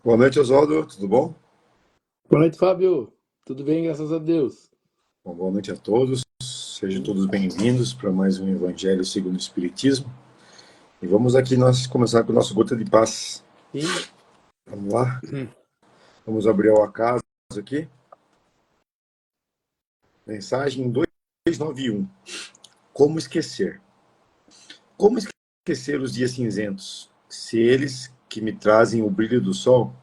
Boa noite, Oswaldo. Tudo bom? Boa noite, Fábio. Tudo bem, graças a Deus. Bom, boa noite a todos. Sejam Sim, todos bem-vindos para mais um Evangelho segundo o Espiritismo. E vamos aqui nós começar com o nosso Gota de Paz. sim. Vamos lá? Vamos abrir o acaso aqui. Mensagem 291. Como esquecer? Como esquecer os dias cinzentos? Se eles que me trazem o brilho do sol,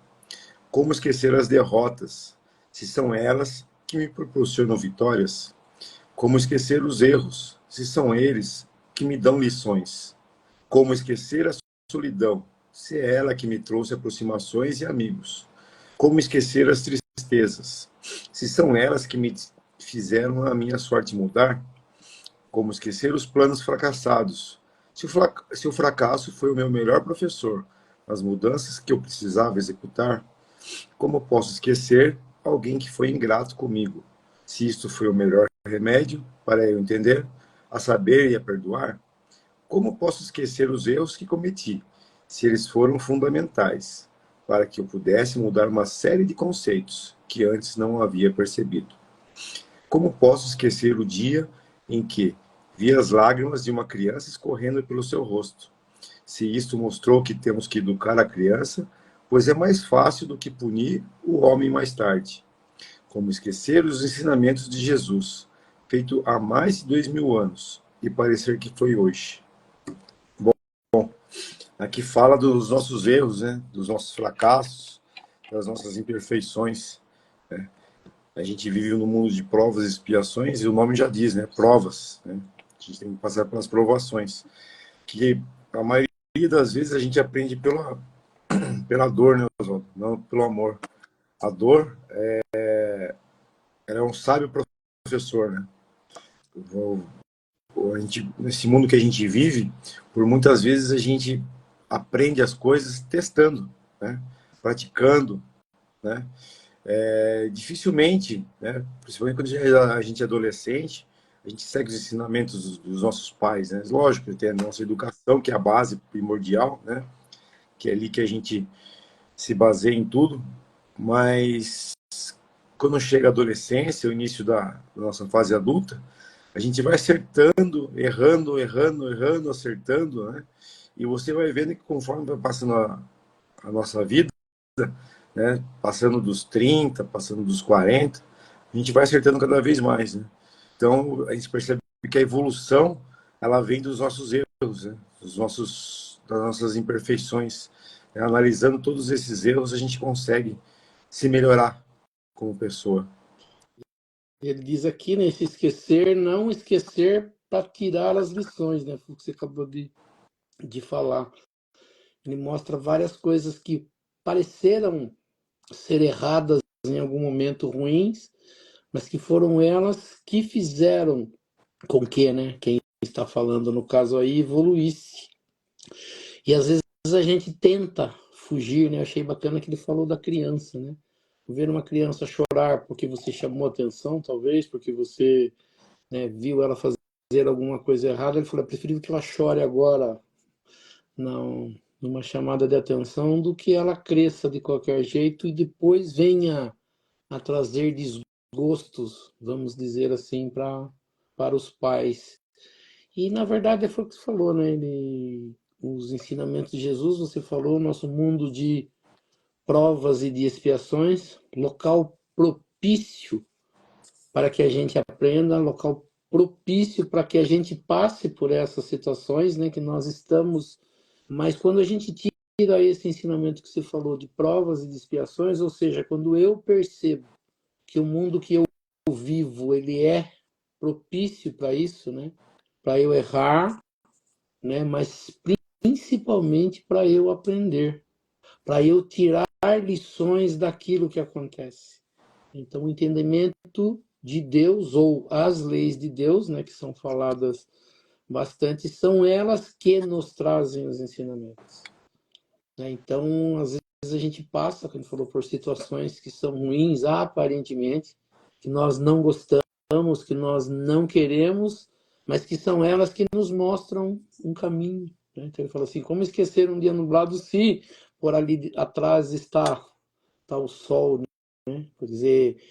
como esquecer as derrotas? Se são elas que me proporcionam vitórias? Como esquecer os erros, se são eles que me dão lições? Como esquecer a solidão, se é ela que me trouxe aproximações e amigos? Como esquecer as tristezas, se são elas que me fizeram a minha sorte mudar? Como esquecer os planos fracassados, se o fracasso foi o meu melhor professor, as mudanças que eu precisava executar? Como posso esquecer alguém que foi ingrato comigo, se isto foi o melhor remédio para eu entender, a saber e a perdoar? Como posso esquecer os erros que cometi, se eles foram fundamentais, para que eu pudesse mudar uma série de conceitos que antes não havia percebido? Como posso esquecer o dia em que vi as lágrimas de uma criança escorrendo pelo seu rosto, se isto mostrou que temos que educar a criança, pois é mais fácil do que punir o homem mais tarde? Como esquecer os ensinamentos de Jesus, feito há mais de 2000 anos, e parecer que foi hoje? Aqui fala dos nossos erros, né? Dos nossos fracassos, das nossas imperfeições. A gente vive num mundo de provas e expiações, e o nome já diz, né? Provas. Né? A gente tem que passar pelas provações. Que a maioria das vezes a gente aprende pela dor, né, Oswaldo? Não pelo amor. A dor ela é um sábio professor, né? Nesse mundo que a gente vive, por muitas vezes a gente aprende as coisas testando, né? Praticando, né? Dificilmente, né? Principalmente quando a gente é adolescente, a gente segue os ensinamentos dos nossos pais, né? Lógico, tem a nossa educação, que é a base primordial, né? Que é ali que a gente se baseia em tudo, mas quando chega a adolescência, o início da nossa fase adulta, a gente vai acertando, errando, errando, errando, acertando, né? E você vai vendo que conforme vai passando a nossa vida, né? Passando dos 30, passando dos 40, a gente vai acertando cada vez mais, né? Então, a gente percebe que a evolução, ela vem dos nossos erros, né? Das nossas imperfeições. Né? Analisando todos esses erros, a gente consegue se melhorar como pessoa. Ele diz aqui, né, se esquecer, não esquecer para tirar as lições, né? Foi o que você acabou de falar. Ele mostra várias coisas que pareceram ser erradas em algum momento ruins, mas que foram elas que fizeram com que, né, quem está falando no caso aí, evoluísse. E às vezes a gente tenta fugir, né? Eu achei bacana que ele falou da criança, né? Ver uma criança chorar porque você chamou atenção, talvez, porque você, né, viu ela fazer alguma coisa errada, ele falou, é preferível que ela chore agora, não, numa chamada de atenção, do que ela cresça de qualquer jeito e depois venha a trazer desgostos, vamos dizer assim, para os pais. E na verdade foi o que você falou, né? Os ensinamentos de Jesus, você falou, nosso mundo de provas e de expiações, local propício para que a gente aprenda, local propício para que a gente passe por essas situações, né, que nós estamos. Mas quando a gente tira esse ensinamento que você falou de provas e de expiações, ou seja, quando eu percebo que o mundo que eu vivo, ele é propício para isso, né, para eu errar, né, mas principalmente para eu aprender, para eu tirar lições daquilo que acontece. Então, o entendimento de Deus, ou as leis de Deus, né, que são faladas bastante, são elas que nos trazem os ensinamentos. Né? Então, às vezes a gente passa, como falou, por situações que são ruins, aparentemente, que nós não gostamos, que nós não queremos, mas que são elas que nos mostram um caminho. Né? Então, ele fala assim, como esquecer um dia nublado se por ali atrás está está o sol, né? Quer dizer,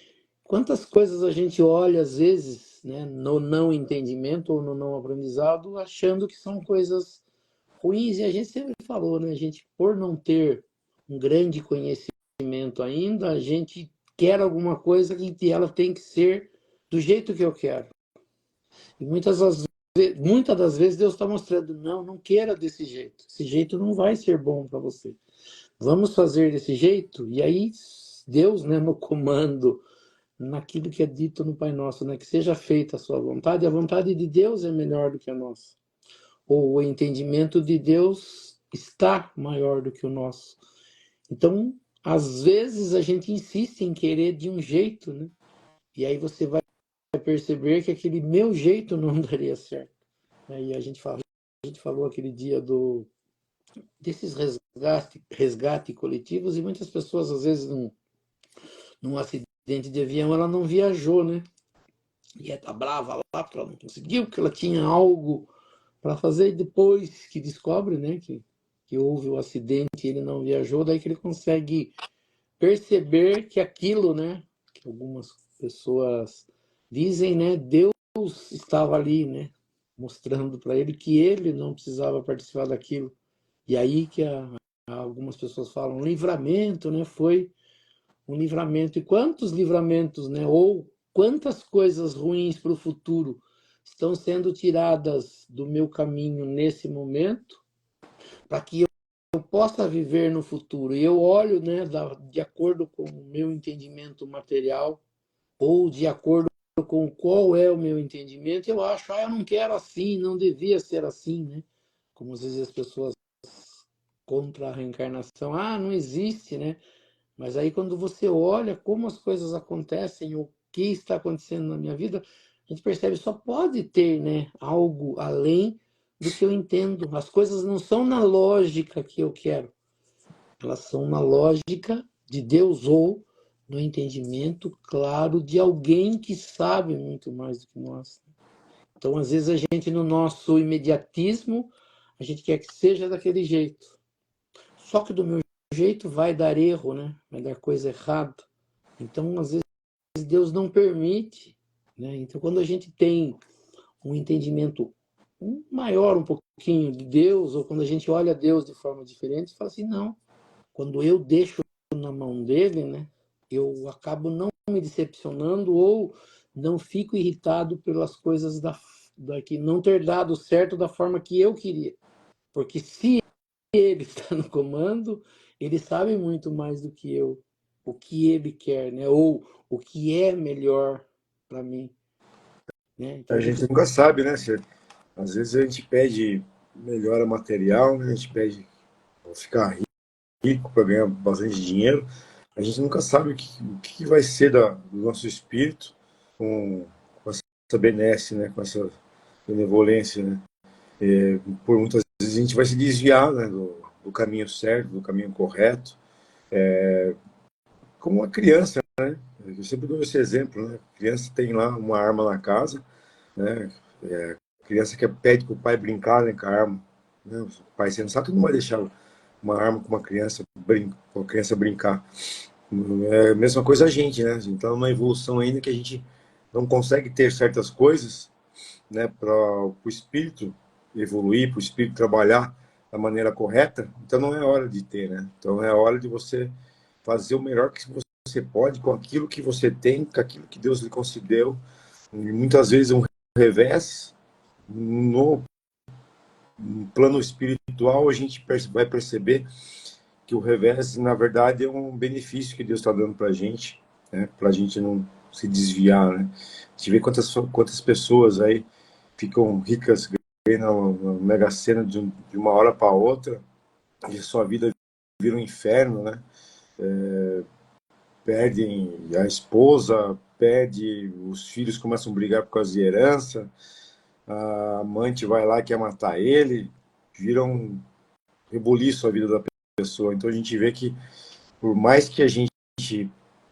quantas coisas a gente olha, às vezes, né, no não entendimento ou no não aprendizado, achando que são coisas ruins, e a gente sempre falou, né? A gente, por não ter um grande conhecimento ainda, a gente quer alguma coisa que ela tem que ser do jeito que eu quero. E muitas das vezes Deus está mostrando, não, não queira desse jeito. Esse jeito não vai ser bom para você. Vamos fazer desse jeito? E aí Deus, né, no comando, naquilo que é dito no Pai Nosso, né, que seja feita a sua vontade, a vontade de Deus é melhor do que a nossa. Ou o entendimento de Deus está maior do que o nosso. Então, às vezes a gente insiste em querer de um jeito, né? E aí você vai perceber que aquele meu jeito não daria certo. E a gente falou aquele dia desses resgate coletivos, e muitas pessoas, às vezes, num acidente de avião, ela não viajou, né? E ela tá brava lá porque ela não conseguiu, porque ela tinha algo para fazer, e depois que descobre, né, que houve o acidente e ele não viajou, daí que ele consegue perceber que aquilo, né, que algumas pessoas dizem, né, Deus estava ali, né, mostrando para ele que ele não precisava participar daquilo. E aí que algumas pessoas falam, livramento, né, foi um livramento. E quantos livramentos, né, ou quantas coisas ruins para o futuro estão sendo tiradas do meu caminho nesse momento, para que eu possa viver no futuro. E eu olho, né, de acordo com o meu entendimento material, ou de acordo com qual é o meu entendimento, eu acho, eu não quero assim, não devia ser assim, né? Como às vezes as pessoas contra a reencarnação, não existe, né? Mas aí quando você olha como as coisas acontecem, o que está acontecendo na minha vida, a gente percebe só pode ter, né, algo além do que eu entendo. As coisas não são na lógica que eu quero, elas são na lógica de Deus ou no entendimento claro de alguém que sabe muito mais do que nós. Então, às vezes a gente no nosso imediatismo, a gente quer que seja daquele jeito. Só que do meu jeito vai dar erro, né? Vai dar coisa errada. Então, às vezes, Deus não permite, né? Então, quando a gente tem um entendimento maior um pouquinho de Deus, ou quando a gente olha Deus de forma diferente, fala assim, não, quando eu deixo na mão dele, né? Eu acabo não me decepcionando ou não fico irritado pelas coisas que não ter dado certo da forma que eu queria. Porque se ele está no comando, ele sabe muito mais do que eu, o que ele quer, né? Ou o que é melhor para mim, né? Então A a gente gente nunca sabe, né, Cê? Às vezes a gente pede melhora material, né? A gente pede ficar rico para ganhar bastante dinheiro. A gente nunca sabe o que vai ser do nosso espírito com essa benesse, né? Com essa benevolência, né? Por muitas vezes a gente vai se desviar, né, do caminho certo, do caminho correto, como uma criança, né? Eu sempre dou esse exemplo, né? A criança tem lá uma arma na casa, né? A criança que pede para o pai brincar, né, com a arma, né? O pai sensato não vai deixar uma arma com uma criança, com a criança brincar. É a mesma coisa a gente, né? A gente está numa evolução ainda que a gente não consegue ter certas coisas, né, para o espírito evoluir, para o espírito trabalhar da maneira correta, então não é hora de ter, né? Então é hora de você fazer o melhor que você pode com aquilo que você tem, com aquilo que Deus lhe concedeu. E muitas vezes um revés no plano espiritual, a gente vai perceber que o revés, na verdade, é um benefício que Deus está dando para a gente, né? Para a gente não se desviar, né? A gente vê quantas pessoas aí ficam ricas, ganham na Mega Sena de uma hora para outra, e sua vida vira um inferno, né? Perdem a esposa, perde, os filhos começam a brigar por causa de herança, a amante vai lá e quer matar ele, vira um rebuliço a vida da pessoa. Então a gente vê que, por mais que a gente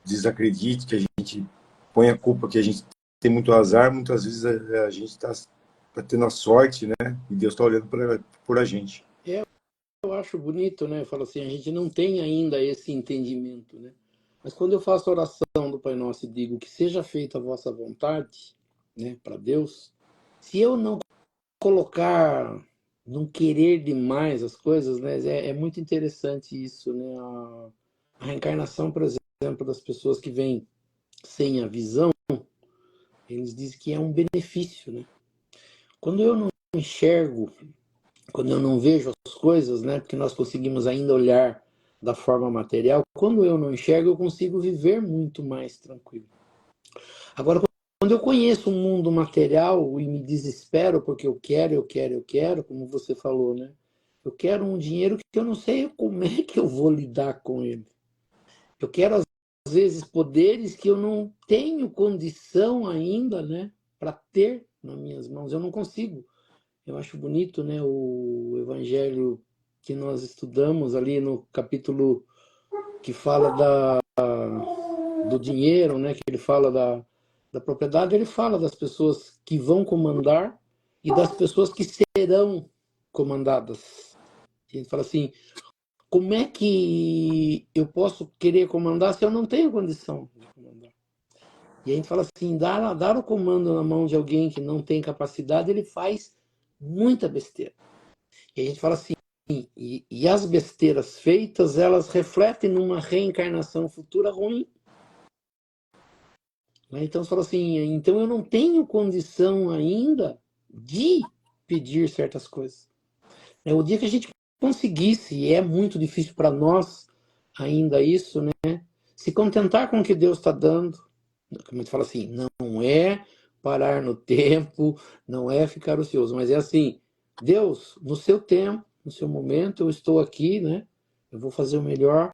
desacredite, que a gente ponha a culpa que a gente tem muito azar, muitas vezes a gente está tendo a sorte, né? E Deus está olhando por a gente. eu acho bonito, né? Eu falo assim, a gente não tem ainda esse entendimento, né? Mas quando eu faço a oração do Pai Nosso e digo que seja feita a vossa vontade, né, para Deus, se eu não colocar, não querer demais as coisas, né, é muito interessante isso, né? A reencarnação, por exemplo, das pessoas que vêm sem a visão, eles dizem que é um benefício, né? Quando eu não enxergo, quando eu não vejo as coisas, né, porque nós conseguimos ainda olhar da forma material, quando eu não enxergo, eu consigo viver muito mais tranquilo. Agora, quando eu conheço o mundo material e me desespero porque eu quero, como você falou, né? Eu quero um dinheiro que eu não sei como é que eu vou lidar com ele. Eu quero, às vezes, poderes que eu não tenho condição ainda, né, para ter nas minhas mãos. Eu não consigo. Eu acho bonito, né, o evangelho que nós estudamos ali no capítulo que fala do dinheiro, né, que ele fala da propriedade, ele fala das pessoas que vão comandar e das pessoas que serão comandadas. Ele fala assim, como é que eu posso querer comandar se eu não tenho condição de comandar? E a gente fala assim, dar o comando na mão de alguém que não tem capacidade, ele faz muita besteira. E a gente fala assim, e as besteiras feitas, elas refletem numa reencarnação futura ruim. Então, você fala assim, então eu não tenho condição ainda de pedir certas coisas. O dia que a gente conseguisse, e é muito difícil para nós ainda isso, né? Se contentar com o que Deus está dando, como a gente fala assim, não é parar no tempo, não é ficar ocioso, mas é assim, Deus, no seu tempo, no seu momento, eu estou aqui, né? Eu vou fazer o melhor,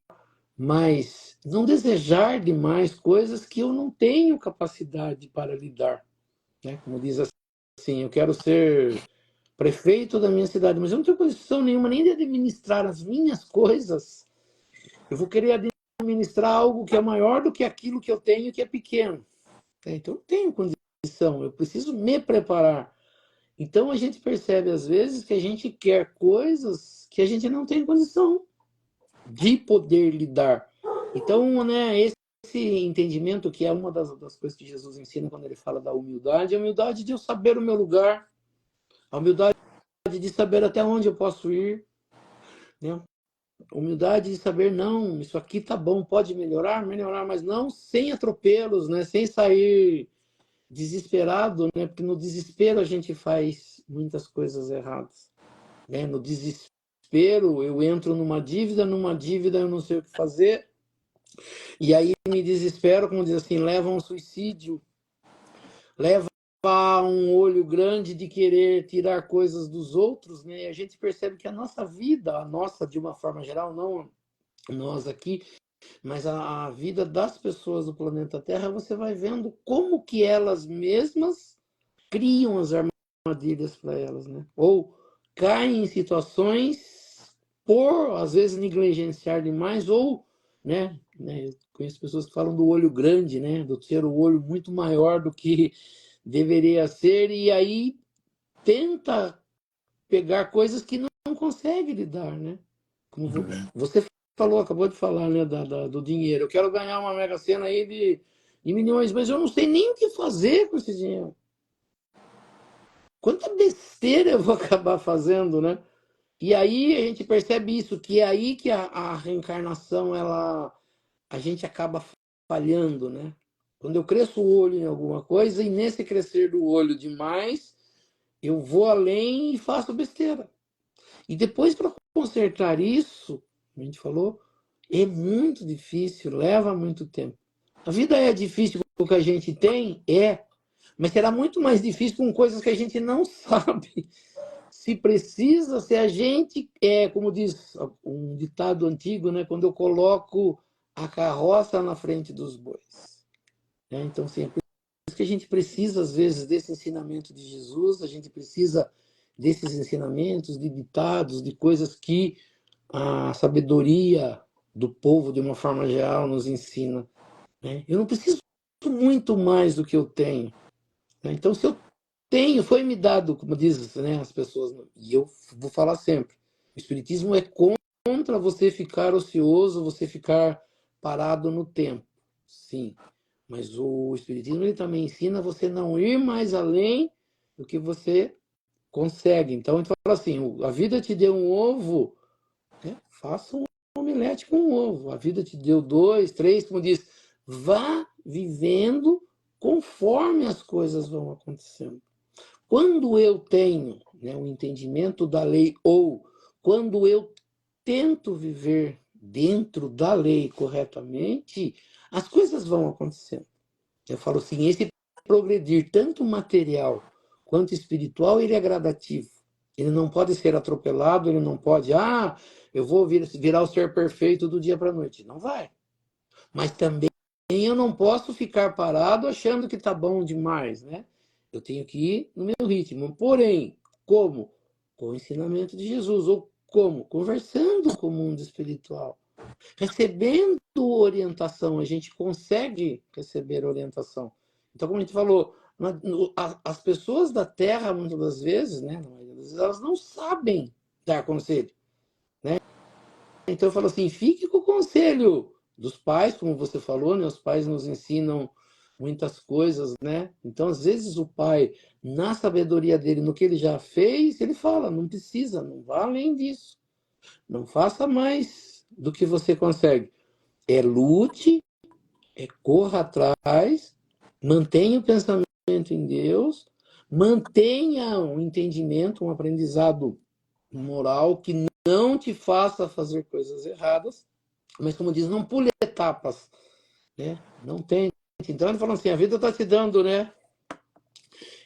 mas não desejar demais coisas que eu não tenho capacidade para lidar, né? Como diz assim, eu quero ser prefeito da minha cidade, mas eu não tenho condição nenhuma nem de administrar as minhas coisas. Eu vou querer administrar algo que é maior do que aquilo que eu tenho, que é pequeno. Então, eu tenho condição, eu preciso me preparar. Então, a gente percebe, às vezes, que a gente quer coisas que a gente não tem condição de poder lidar. Então, né, esse entendimento, que é uma das coisas que Jesus ensina quando ele fala da humildade, a humildade de eu saber o meu lugar, a humildade de saber até onde eu posso ir, né? Humildade de saber, não, isso aqui tá bom, pode melhorar, mas não sem atropelos, né? Sem sair desesperado, né? Porque no desespero a gente faz muitas coisas erradas, né? No desespero eu entro numa dívida eu não sei o que fazer, e aí me desespero, como diz assim, leva a um suicídio, leva a um olho grande de querer tirar coisas dos outros, né? E a gente percebe que a nossa vida, a nossa de uma forma geral, não nós aqui, mas a vida das pessoas do planeta Terra, você vai vendo como que elas mesmas criam as armadilhas para elas, né? Ou caem em situações por, às vezes, negligenciar demais, ou, né, eu conheço pessoas que falam do olho grande, né? Do ter o olho muito maior do que deveria ser, e aí tenta pegar coisas que não consegue lidar, né? Como você falou, acabou de falar, né, do dinheiro. Eu quero ganhar uma Mega Sena aí de milhões, mas eu não sei nem o que fazer com esse dinheiro. Quanta besteira eu vou acabar fazendo, né? E aí a gente percebe isso, que é aí que a reencarnação, a gente acaba falhando, né? Quando eu cresço o olho em alguma coisa, e nesse crescer do olho demais, eu vou além e faço besteira. E depois, para consertar isso, a gente falou, é muito difícil, leva muito tempo. A vida é difícil com o que a gente tem? É. Mas será muito mais difícil com coisas que a gente não sabe. Se precisa, se a gente, como diz um ditado antigo, né, quando eu coloco a carroça na frente dos bois. Né? Então, assim, é por isso que a gente precisa, às vezes, desse ensinamento de Jesus, a gente precisa desses ensinamentos, de ditados, de coisas que a sabedoria do povo, de uma forma geral, nos ensina. Né? Eu não preciso muito mais do que eu tenho. Né? Então, se eu tenho, foi me dado, como dizem, né, as pessoas, e eu vou falar sempre, o Espiritismo é contra você ficar ocioso, você ficar parado no tempo, sim. Mas o Espiritismo ele também ensina você não ir mais além do que você consegue. Então, ele fala assim, a vida te deu um ovo, né? Faça um omelete com um ovo. A vida te deu 2, 3, como diz, vá vivendo conforme as coisas vão acontecendo. Quando eu tenho, né, o entendimento da lei, ou quando eu tento viver dentro da lei corretamente, as coisas vão acontecendo. Eu falo assim, esse progredir, tanto material quanto espiritual, ele é gradativo. Ele não pode ser atropelado, ele não pode, eu vou virar o ser perfeito do dia para a noite. Não vai. Mas também eu não posso ficar parado achando que está bom demais, né? Eu tenho que ir no meu ritmo. Porém, como? Com o ensinamento de Jesus. Ou como? Conversando com o mundo espiritual. Recebendo orientação. A gente consegue receber orientação. Então, como a gente falou, as pessoas da Terra, muitas das vezes, né, elas não sabem dar conselho. Então eu falo assim, fique com o conselho dos pais, como você falou, né? Os pais nos ensinam muitas coisas, né? Então, às vezes, o pai, na sabedoria dele, no que ele já fez, ele fala, não precisa, não vá além disso. Não faça mais do que você consegue. É lute, corra atrás, mantenha o pensamento em Deus, mantenha um entendimento, um aprendizado moral que não te faça fazer coisas erradas, mas como diz, não pule etapas, né? Não tem. Então ele falou assim, a vida está te dando, né,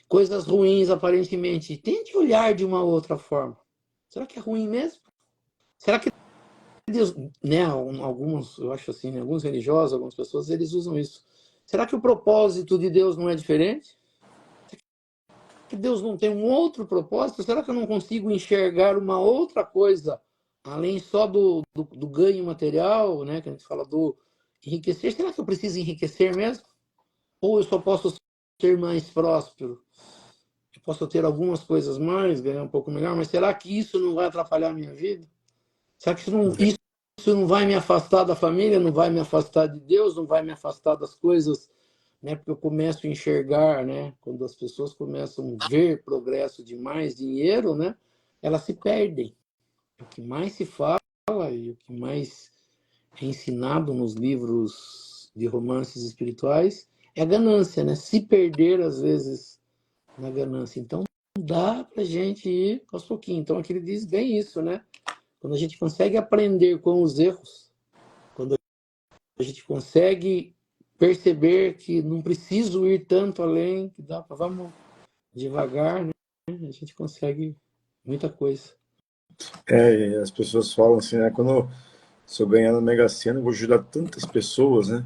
coisas ruins aparentemente. Tente olhar de uma outra forma. Será que é ruim mesmo? Será que Deus, né, alguns, eu acho assim, né, alguns religiosos, algumas pessoas, eles usam isso. Será que o propósito de Deus não é diferente? Que Deus não tem um outro propósito? Será que eu não consigo enxergar uma outra coisa, além só do ganho material, né? Que a gente fala do enriquecer. Será que eu preciso enriquecer mesmo? Ou eu só posso ser mais próspero? Eu posso ter algumas coisas mais, ganhar um pouco melhor, mas será que isso não vai atrapalhar a minha vida? Será que isso não vai me afastar da família, não vai me afastar de Deus, não vai me afastar das coisas, né? Porque eu começo a enxergar, né? Quando as pessoas começam a ver progresso de mais dinheiro, né? Elas se perdem. O que mais se fala e o que mais é ensinado nos livros de romances espirituais é a ganância, né? Se perder, às vezes, na ganância. Então, dá para a gente ir aos pouquinhos. Então, aqui ele diz bem isso, né? Quando a gente consegue aprender com os erros, quando a gente consegue perceber que não preciso ir tanto além, que dá para vamos devagar, né? A gente consegue muita coisa. E as pessoas falam assim, né? Quando se eu ganhar na Mega Sena, eu vou ajudar tantas pessoas, né?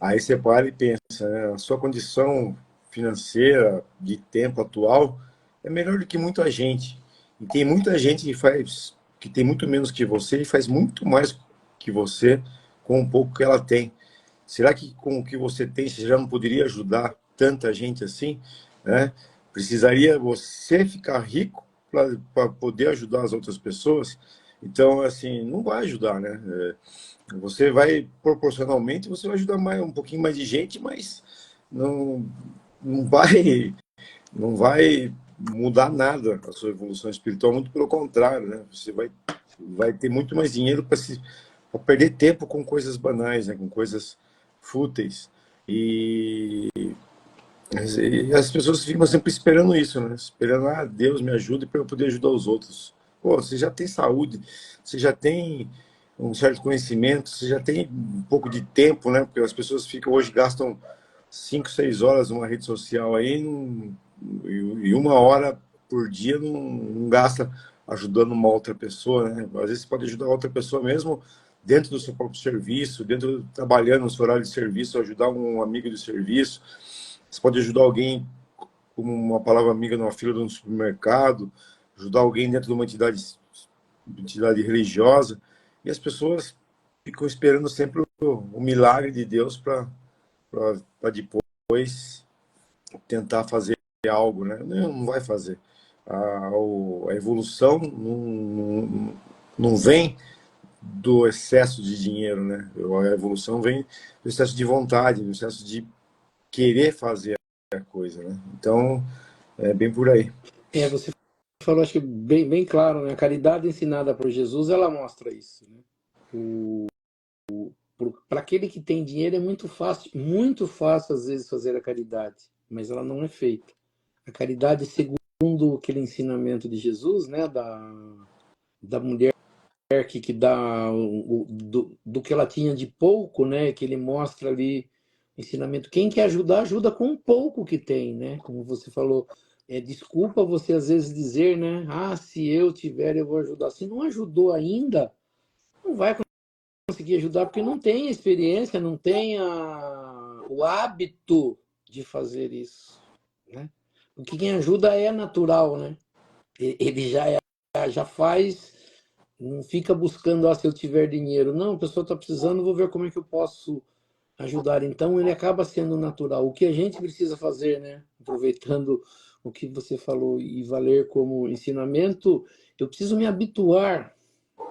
Aí você para e pensa, né? A sua condição financeira, de tempo atual, é melhor do que muita gente. E tem muita gente que tem muito menos que você e faz muito mais que você com o pouco que ela tem. Será que com o que você tem, você já não poderia ajudar tanta gente assim, né? Precisaria você ficar rico para poder ajudar as outras pessoas? Então, assim, não vai ajudar, né? Você vai, proporcionalmente, você vai ajudar mais, um pouquinho mais de gente, mas não, não vai, não vai mudar nada a sua evolução espiritual, muito pelo contrário, né? Você vai ter muito mais dinheiro para perder tempo com coisas banais, né? Com coisas fúteis. E as pessoas ficam sempre esperando isso, né? Esperando, Deus me ajude para eu poder ajudar os outros. Pô, você já tem saúde, você já tem um certo conhecimento, você já tem um pouco de tempo, né? Porque as pessoas ficam hoje, gastam 5, 6 horas numa rede social aí, e 1 hora por dia não gasta ajudando uma outra pessoa, né? Às vezes você pode ajudar outra pessoa mesmo dentro do seu próprio serviço, trabalhando no seu horário de serviço, ajudar um amigo de serviço. Você pode ajudar alguém como uma palavra amiga numa fila de um supermercado, ajudar alguém dentro de uma entidade religiosa. E as pessoas ficam esperando sempre o milagre de Deus para depois tentar fazer algo, né? Não vai fazer. A evolução não vem do excesso de dinheiro, né? A evolução vem do excesso de vontade, do excesso de querer fazer a coisa, né? Então, é bem por aí. Você falou, acho que bem claro, né? A caridade ensinada por Jesus, ela mostra isso, né? Para aquele que tem dinheiro é muito fácil às vezes fazer a caridade, mas ela não é feita. A caridade, segundo aquele ensinamento de Jesus, né? Da mulher que dá do que ela tinha de pouco, né? Que ele mostra ali o ensinamento. Quem quer ajudar, ajuda com o pouco que tem, né? Como você falou, desculpa você às vezes dizer, né? Ah, se eu tiver, eu vou ajudar. Se não ajudou ainda, não vai conseguir ajudar porque não tem a experiência, não tem o hábito de fazer isso, né? Porque quem ajuda é natural, né? Ele já faz, não fica buscando, se eu tiver dinheiro. Não, a pessoa está precisando, vou ver como é que eu posso ajudar. Então, ele acaba sendo natural. O que a gente precisa fazer, né? Aproveitando o que você falou e valer como ensinamento, eu preciso me habituar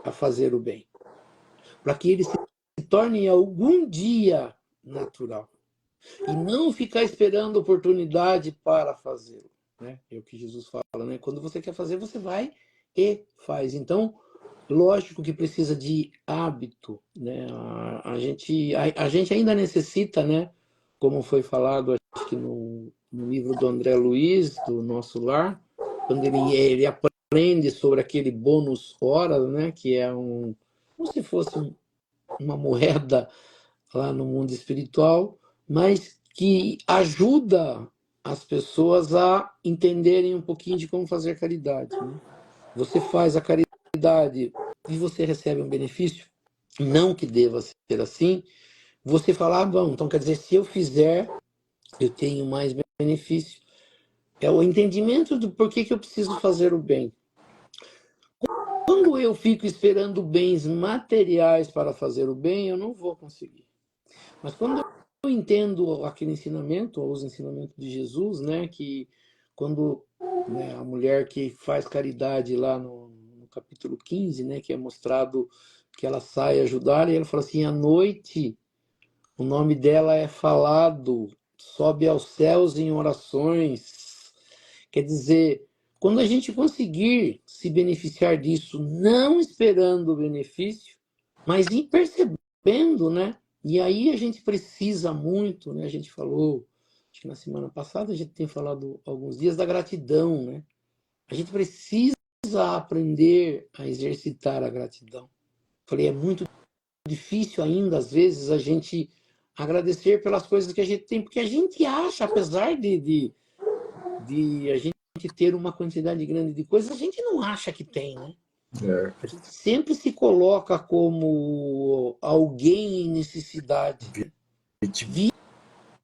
a fazer o bem, para que ele se torne algum dia natural. E não ficar esperando oportunidade para fazê-lo, né? É o que Jesus fala, né? Quando você quer fazer, você vai e faz. Então, lógico que precisa de hábito, né? A gente ainda necessita, né? Como foi falado, acho que no livro do André Luiz, do Nosso Lar, quando ele aprende sobre aquele bônus horas, né? Que é como se fosse uma moeda lá no mundo espiritual, mas que ajuda as pessoas a entenderem um pouquinho de como fazer caridade, né? Você faz a caridade e você recebe um benefício, não que deva ser assim, você fala, bom, então quer dizer, se eu fizer, eu tenho mais benefício. É o entendimento do porquê que eu preciso fazer o bem. Quando eu fico esperando bens materiais para fazer o bem, eu não vou conseguir. Mas quando eu entendo aquele ensinamento, ou os ensinamentos de Jesus, né, que quando, né, a mulher que faz caridade lá no capítulo 15, né, que é mostrado que ela sai ajudar, e ela fala assim, à noite o nome dela é falado, sobe aos céus em orações. Quer dizer, quando a gente conseguir se beneficiar disso, não esperando o benefício, mas ir percebendo, né? E aí a gente precisa muito, né? A gente falou, acho que na semana passada a gente tem falado alguns dias da gratidão, né? A gente precisa aprender a exercitar a gratidão. Falei, é muito difícil ainda, às vezes, a gente agradecer pelas coisas que a gente tem, porque a gente acha, apesar de a gente ter uma quantidade grande de coisas, a gente não acha que tem, né? É. A gente sempre se coloca como alguém em necessidade, né?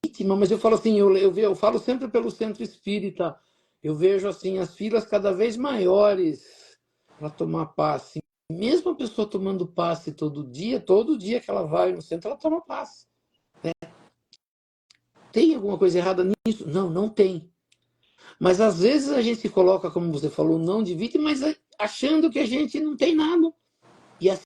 Vítima, mas eu falo assim, eu falo sempre pelo centro espírita, eu vejo assim as filas cada vez maiores para tomar passe. Mesmo a pessoa tomando passe todo dia que ela vai no centro, ela toma passe. Tem alguma coisa errada nisso? Não, não tem. Mas às vezes a gente se coloca, como você falou, não de vítima, mas achando que a gente não tem nada. E assim,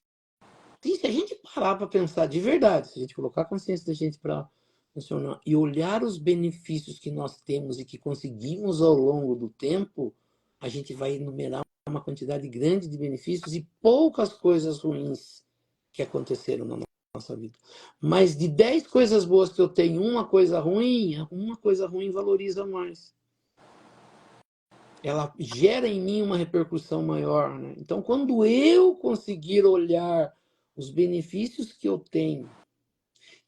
se a gente parar para pensar de verdade, se a gente colocar a consciência da gente para funcionar e olhar os benefícios que nós temos e que conseguimos ao longo do tempo, a gente vai enumerar uma quantidade grande de benefícios e poucas coisas ruins que aconteceram na nossa vida. Mas de 10 coisas boas que eu tenho, uma coisa ruim valoriza mais. Ela gera em mim uma repercussão maior, né? Então, quando eu conseguir olhar os benefícios que eu tenho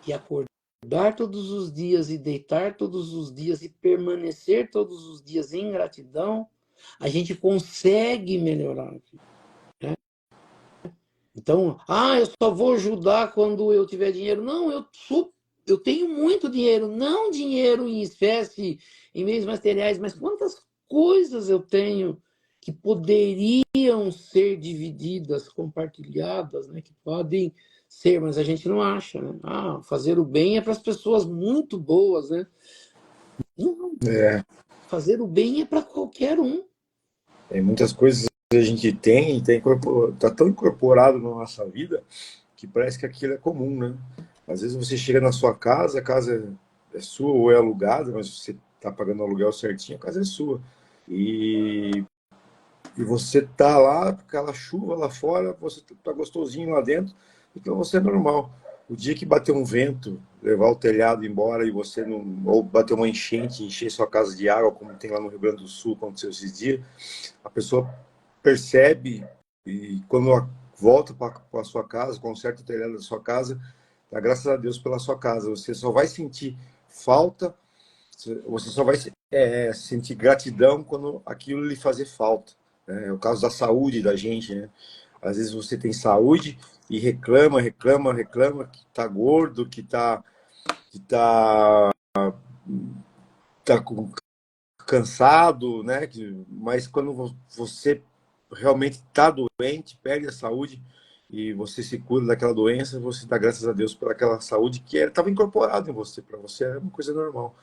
e acordar todos os dias e deitar todos os dias e permanecer todos os dias em gratidão, a gente consegue melhorar. Então, eu só vou ajudar quando eu tiver dinheiro. Não, eu tenho muito dinheiro, não dinheiro em espécie, em meios materiais, mas quantas coisas eu tenho que poderiam ser divididas, compartilhadas, né? Que podem ser, mas a gente não acha, né? Fazer o bem é para as pessoas muito boas, né? Não, fazer o bem é para qualquer um. Tem muitas coisas a gente tem, tá tão incorporado na nossa vida que parece que aquilo é comum, né? Às vezes você chega na sua casa, a casa é sua ou é alugada, mas você está pagando o aluguel certinho, a casa é sua. E, e você tá lá, aquela chuva lá fora, você tá gostosinho lá dentro, então você é normal. O dia que bater um vento, levar o telhado embora e você não. Ou bater uma enchente, encher sua casa de água, como tem lá no Rio Grande do Sul, aconteceu esses dias, a pessoa percebe e quando volta para a sua casa, conserta o telhado da sua casa, dá graças a Deus pela sua casa. Você só vai sentir falta, você só vai sentir gratidão quando aquilo lhe fazer falta. Né? É o caso da saúde da gente, né? Às vezes você tem saúde e reclama, reclama, reclama que tá gordo, que tá cansado, né? Mas quando você realmente está doente, perde a saúde e você se cura daquela doença, você dá graças a Deus por aquela saúde que estava incorporada em você, para você é uma coisa normal.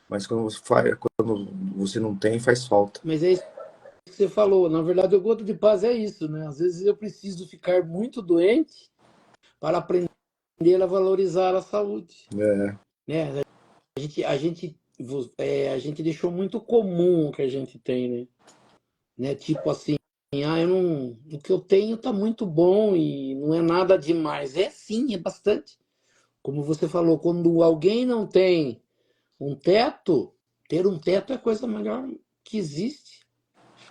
Mas quando você não tem, faz falta. Mas é isso que você falou. Na verdade, o gota de paz é isso, né? Às vezes eu preciso ficar muito doente para aprender a valorizar a saúde, É, né? A gente deixou muito comum o que a gente tem, né? Tipo assim, eu não, o que eu tenho tá muito bom e não é nada demais. É sim, é bastante. Como você falou, quando alguém não tem um teto, ter um teto é a coisa melhor que existe.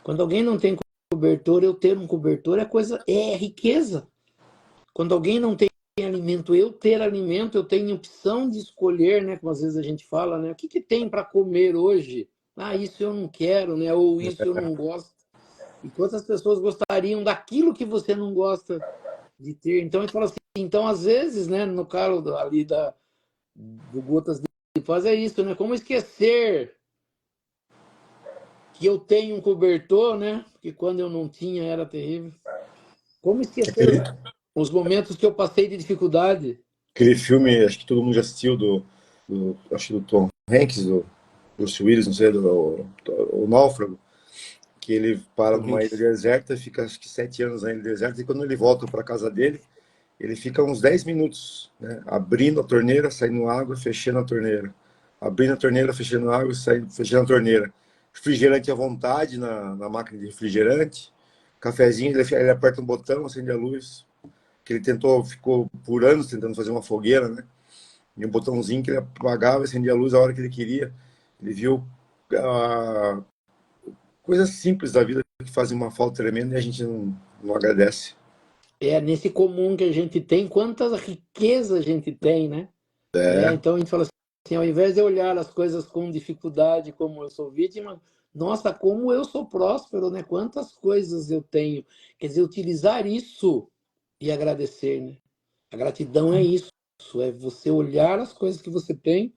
Quando alguém não tem cobertor, eu ter um cobertor é riqueza. Quando alguém não tem alimento, eu ter alimento, eu tenho opção de escolher, né? Como às vezes a gente fala, né? O que que tem para comer hoje? Ah, isso eu não quero, né? Ou isso eu não gosto. E quantas pessoas gostariam daquilo que você não gosta de ter? Então a gente fala assim, então às vezes, né? No caso ali do Gotas de Paz é isso, né? Como esquecer que eu tenho um cobertor, né? Porque quando eu não tinha era terrível. Como esquecer aquele, os momentos que eu passei de dificuldade? aquele filme, acho que todo mundo já assistiu, acho que do Tom Hanks, do Bruce Willis, não sei, o Náufrago, que ele para Tom numa ilha Hanks. deserta, fica acho que 7 anos na ilha deserta, e quando ele volta para casa dele, ele fica uns 10 minutos, né, abrindo a torneira, saindo água, fechando a torneira. Abrindo a torneira, fechando água, saindo, fechando a torneira. Refrigerante à vontade na máquina de refrigerante. Cafezinho, ele aperta um botão, acende a luz. Que ele ficou por anos tentando fazer uma fogueira, né? E um botãozinho que ele apagava, acendia a luz a hora que ele queria. Ele viu ah, coisas simples da vida que fazem uma falta tremenda e a gente não agradece. É nesse comum que a gente tem, quanta riqueza a gente tem, né? É, Então a gente fala assim, ao invés de olhar as coisas com dificuldade, como eu sou vítima, nossa, como eu sou próspero, né? Quantas coisas eu tenho. Quer dizer, utilizar isso e agradecer, né? A gratidão é isso, é você olhar as coisas que você tem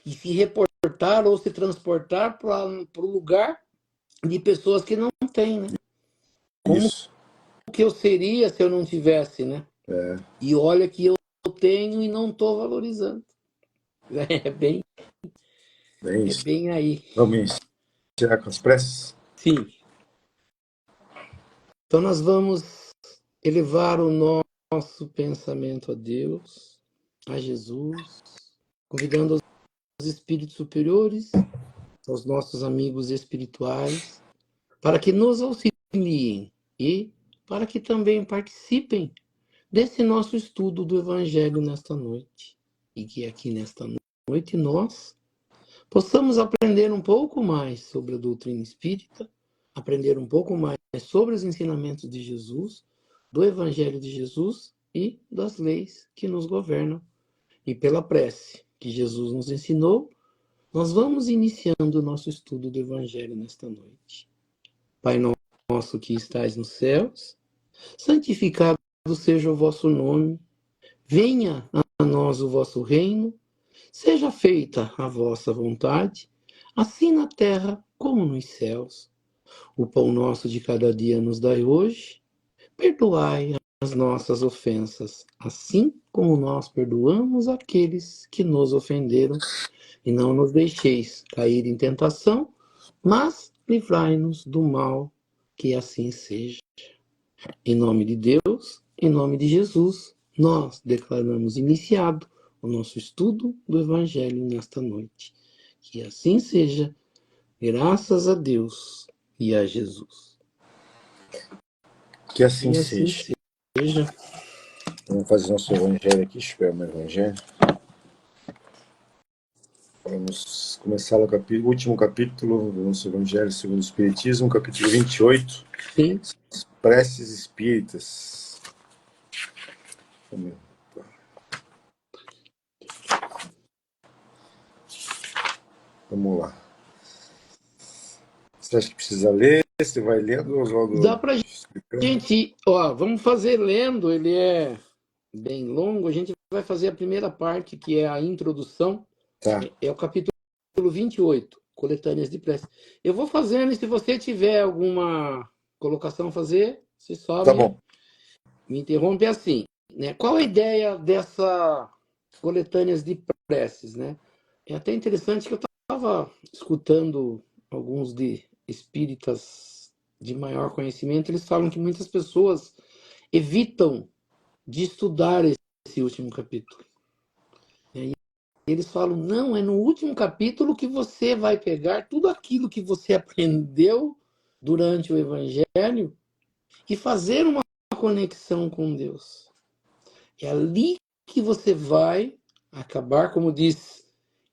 e se reportar ou se transportar para o lugar de pessoas que não têm, né? Como isso. que eu seria se eu não tivesse, né? É, E olha que eu tenho e não estou valorizando. É bem, é é isso. bem aí. Vamos tirar com as pressas? Sim. Então nós vamos elevar o nosso pensamento a Deus, a Jesus, convidando os espíritos superiores, aos nossos amigos espirituais, para que nos auxiliem e para que também participem desse nosso estudo do Evangelho nesta noite. E que aqui nesta noite nós possamos aprender um pouco mais sobre a doutrina espírita, aprender um pouco mais sobre os ensinamentos de Jesus, do Evangelho de Jesus e das leis que nos governam. E pela prece que Jesus nos ensinou, nós vamos iniciando o nosso estudo do Evangelho nesta noite. Pai nosso que estais nos céus, santificado seja o vosso nome, venha a nós o vosso reino, seja feita a vossa vontade, assim na terra como nos céus. O pão nosso de cada dia nos dai hoje, perdoai as nossas ofensas, assim como nós perdoamos aqueles que nos ofenderam, e não nos deixeis cair em tentação, mas livrai-nos do mal. Que assim seja. Em nome de Deus, em nome de Jesus, nós declaramos iniciado o nosso estudo do Evangelho nesta noite. Que assim seja, graças a Deus e a Jesus. Que assim Que assim seja. seja. Vamos fazer nosso evangelho aqui, deixa eu pegar meu evangelho. Vamos começar o último capítulo do nosso evangelho segundo o Espiritismo, capítulo 28. Sim. Preces espíritas. Vamos lá. Você acha que precisa ler? Você vai lendo, Oswaldo? Dá pra gente, ó, vamos fazer lendo, ele é bem longo, a gente vai fazer a primeira parte, que é a introdução, Tá. é o capítulo 28, coletâneas de prece. Eu vou fazendo, e se você tiver alguma colocação a fazer, você só Tá bom. me interrompe assim, né? Qual a ideia dessa coletâneas de preces, né? É até interessante que eu estava escutando alguns de espíritas de maior conhecimento, eles falam que muitas pessoas evitam de estudar esse último capítulo. E eles falam, não, é no último capítulo que você vai pegar tudo aquilo que você aprendeu durante o Evangelho e fazer uma conexão com Deus. É ali que você vai acabar, como diz,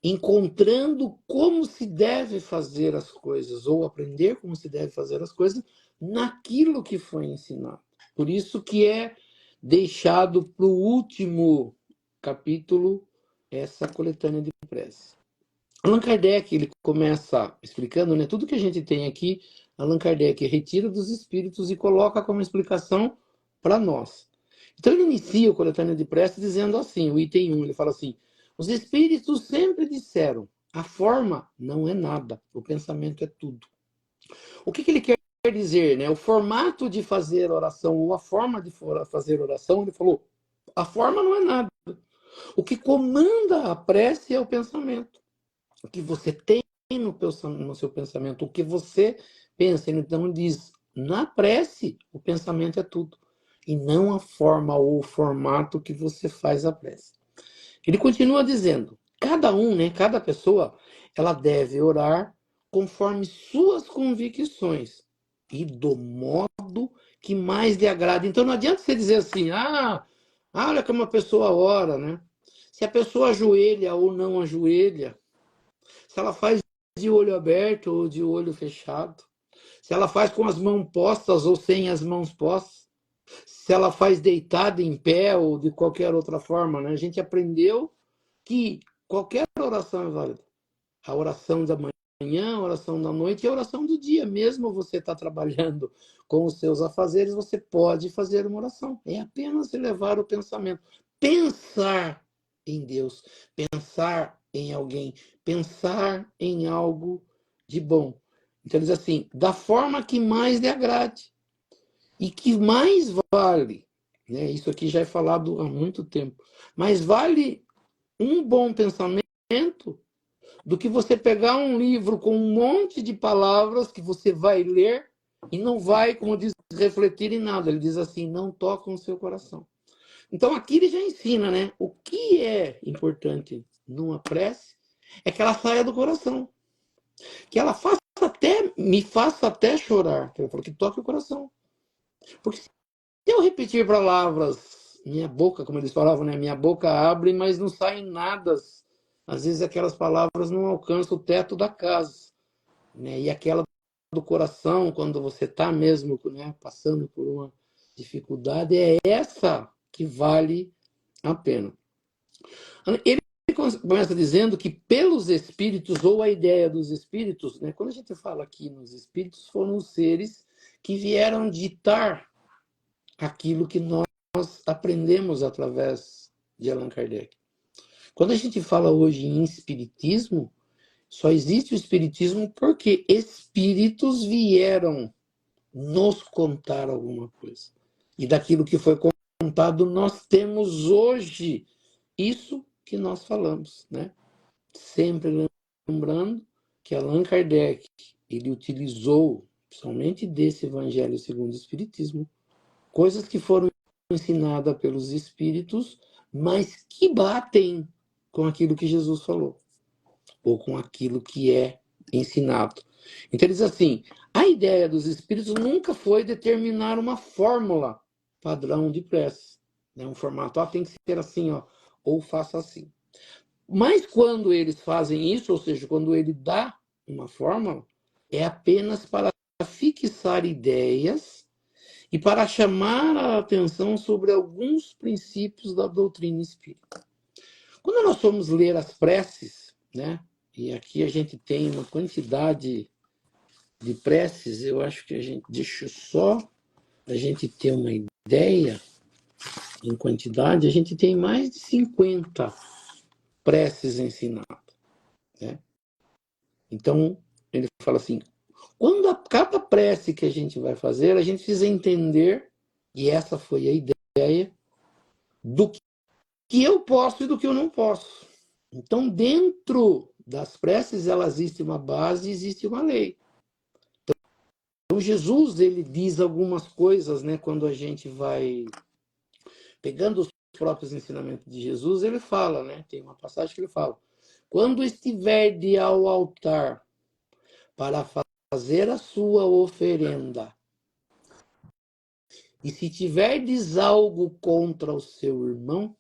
encontrando como se deve fazer as coisas, ou aprender como se deve fazer as coisas naquilo que foi ensinado. Por isso que é deixado para o último capítulo essa coletânea de prece. Allan Kardec, ele começa explicando, né, tudo que a gente tem aqui, Allan Kardec retira dos espíritos e coloca como explicação para nós. Então ele inicia o coletânea de prece dizendo assim, o item 1, ele fala assim, os espíritos sempre disseram, a forma não é nada, o pensamento é tudo. O que ele quer dizer, né? O formato de fazer oração, ou a forma de fazer oração, ele falou, a forma não é nada. O que comanda a prece é o pensamento. O que você tem no seu pensamento, o que você pensa. Então diz, na prece, o pensamento é tudo. E não a forma ou o formato que você faz a prece. Ele continua dizendo, cada um, né, cada pessoa, ela deve orar conforme suas convicções e do modo que mais lhe agrada. Então não adianta você dizer assim, olha como uma pessoa ora, né? Se a pessoa ajoelha ou não ajoelha, se ela faz de olho aberto ou de olho fechado, se ela faz com as mãos postas ou sem as mãos postas, se ela faz deitada em pé ou de qualquer outra forma, né? A gente aprendeu que qualquer oração é válida. A oração da manhã, a oração da noite e a oração do dia. Mesmo você está trabalhando com os seus afazeres, você pode fazer uma oração. É apenas elevar o pensamento. Pensar em Deus, pensar em alguém, pensar em algo de bom. Então, ele diz assim, da forma que mais lhe agrade e que mais vale, né? Isso aqui já é falado há muito tempo, mas vale um bom pensamento do que você pegar um livro com um monte de palavras que você vai ler e não vai, como diz, refletir em nada. Ele diz assim, não toca no seu coração. Então aqui ele já ensina, né? O que é importante numa prece é que ela saia do coração. Que ela me faça até chorar. Ele falou que toque o coração. Porque se eu repetir palavras, minha boca, como eles falavam, né? Minha boca abre, mas não saem nada. Às vezes aquelas palavras não alcançam o teto da casa, né? E aquela do coração, quando você está mesmo, né, passando por uma dificuldade, é essa que vale a pena. Ele começa dizendo que pelos espíritos, ou a ideia dos espíritos, né, quando a gente fala aqui nos espíritos, foram os seres que vieram ditar aquilo que nós aprendemos através de Allan Kardec. Quando a gente fala hoje em espiritismo, só existe o espiritismo porque espíritos vieram nos contar alguma coisa. E daquilo que foi contado, nós temos hoje isso que nós falamos, né? Sempre lembrando que Allan Kardec, ele utilizou somente desse Evangelho segundo o Espiritismo, coisas que foram ensinadas pelos Espíritos, mas que batem com aquilo que Jesus falou, ou com aquilo que é ensinado. Então ele diz assim, a ideia dos Espíritos nunca foi determinar uma fórmula padrão de prece, né? Um formato, tem que ser assim, ou faça assim. Mas quando eles fazem isso, ou seja, quando ele dá uma fórmula, é apenas para fixar ideias e para chamar a atenção sobre alguns princípios da doutrina espírita. Quando nós formos ler as preces, né? E aqui a gente tem uma quantidade de preces, eu acho que a gente, deixa só a gente ter uma ideia em quantidade, a gente tem mais de 50 preces ensinadas, né? Então, ele fala assim, quando a cada prece que a gente vai fazer, a gente precisa entender, e essa foi a ideia, do que eu posso e do que eu não posso. Então, dentro das preces, ela existe uma base, existe uma lei. Então, Jesus, ele diz algumas coisas, né, quando a gente vai pegando os próprios ensinamentos de Jesus, ele fala, né, tem uma passagem que ele fala, quando estiver ao altar para fazer a sua oferenda, e se tiverdes algo contra o seu irmão,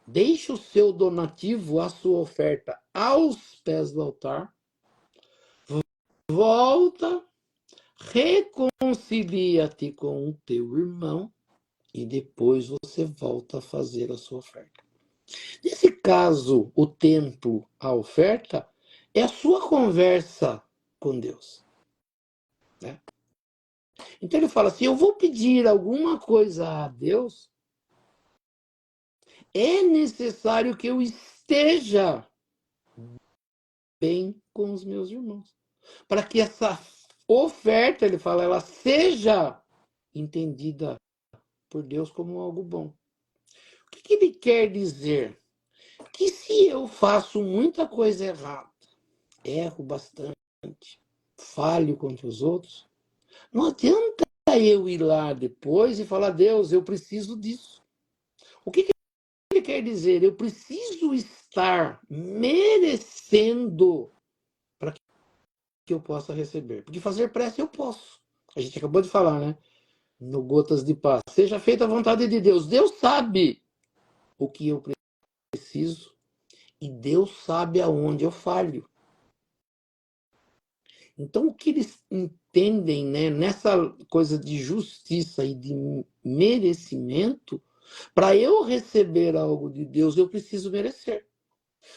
deixe o seu donativo, a sua oferta, aos pés do altar, volta, reconcilia-te com o teu irmão e depois você volta a fazer a sua oferta. Nesse caso, o templo, a oferta, é a sua conversa com Deus, né? Então ele fala assim, eu vou pedir alguma coisa a Deus, é necessário que eu esteja bem com os meus irmãos. Para que essa oferta, ele fala, ela seja entendida por Deus como algo bom. O que ele quer dizer? Que se eu faço muita coisa errada, erro bastante, falho contra os outros, não adianta eu ir lá depois e falar, Deus, eu preciso disso. O que ele quer dizer? Eu preciso estar merecendo para que eu possa receber. Porque fazer prece eu posso. A gente acabou de falar, né? No Gotas de Paz. Seja feita a vontade de Deus. Deus sabe o que eu preciso e Deus sabe aonde eu falho. Então, o que eles entendem, né, nessa coisa de justiça e de merecimento, para eu receber algo de Deus, eu preciso merecer.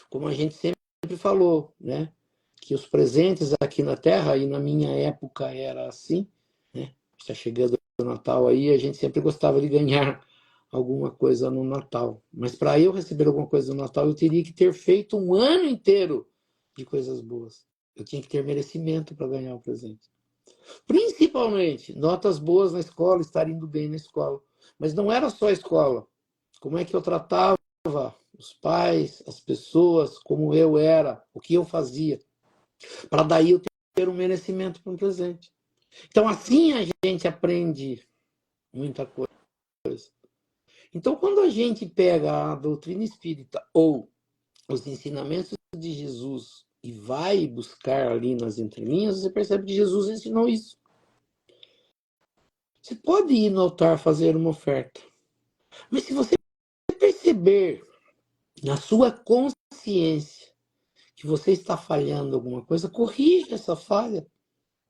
Como a gente sempre falou, né, que os presentes aqui na Terra, e na minha época era assim, né, está chegando o Natal aí, a gente sempre gostava de ganhar alguma coisa no Natal. Mas para eu receber alguma coisa no Natal, eu teria que ter feito um ano inteiro de coisas boas. Eu tinha que ter merecimento para ganhar o presente. Principalmente, notas boas na escola, estar indo bem na escola. Mas não era só a escola. Como é que eu tratava os pais, as pessoas, como eu era, o que eu fazia. Para daí eu ter um merecimento para um presente. Então, assim a gente aprende muita coisa. Então, quando a gente pega a doutrina espírita ou os ensinamentos de Jesus e vai buscar ali nas entrelinhas, você percebe que Jesus ensinou isso. Você pode ir no altar fazer uma oferta, mas se você perceber na sua consciência que você está falhando alguma coisa, corrija essa falha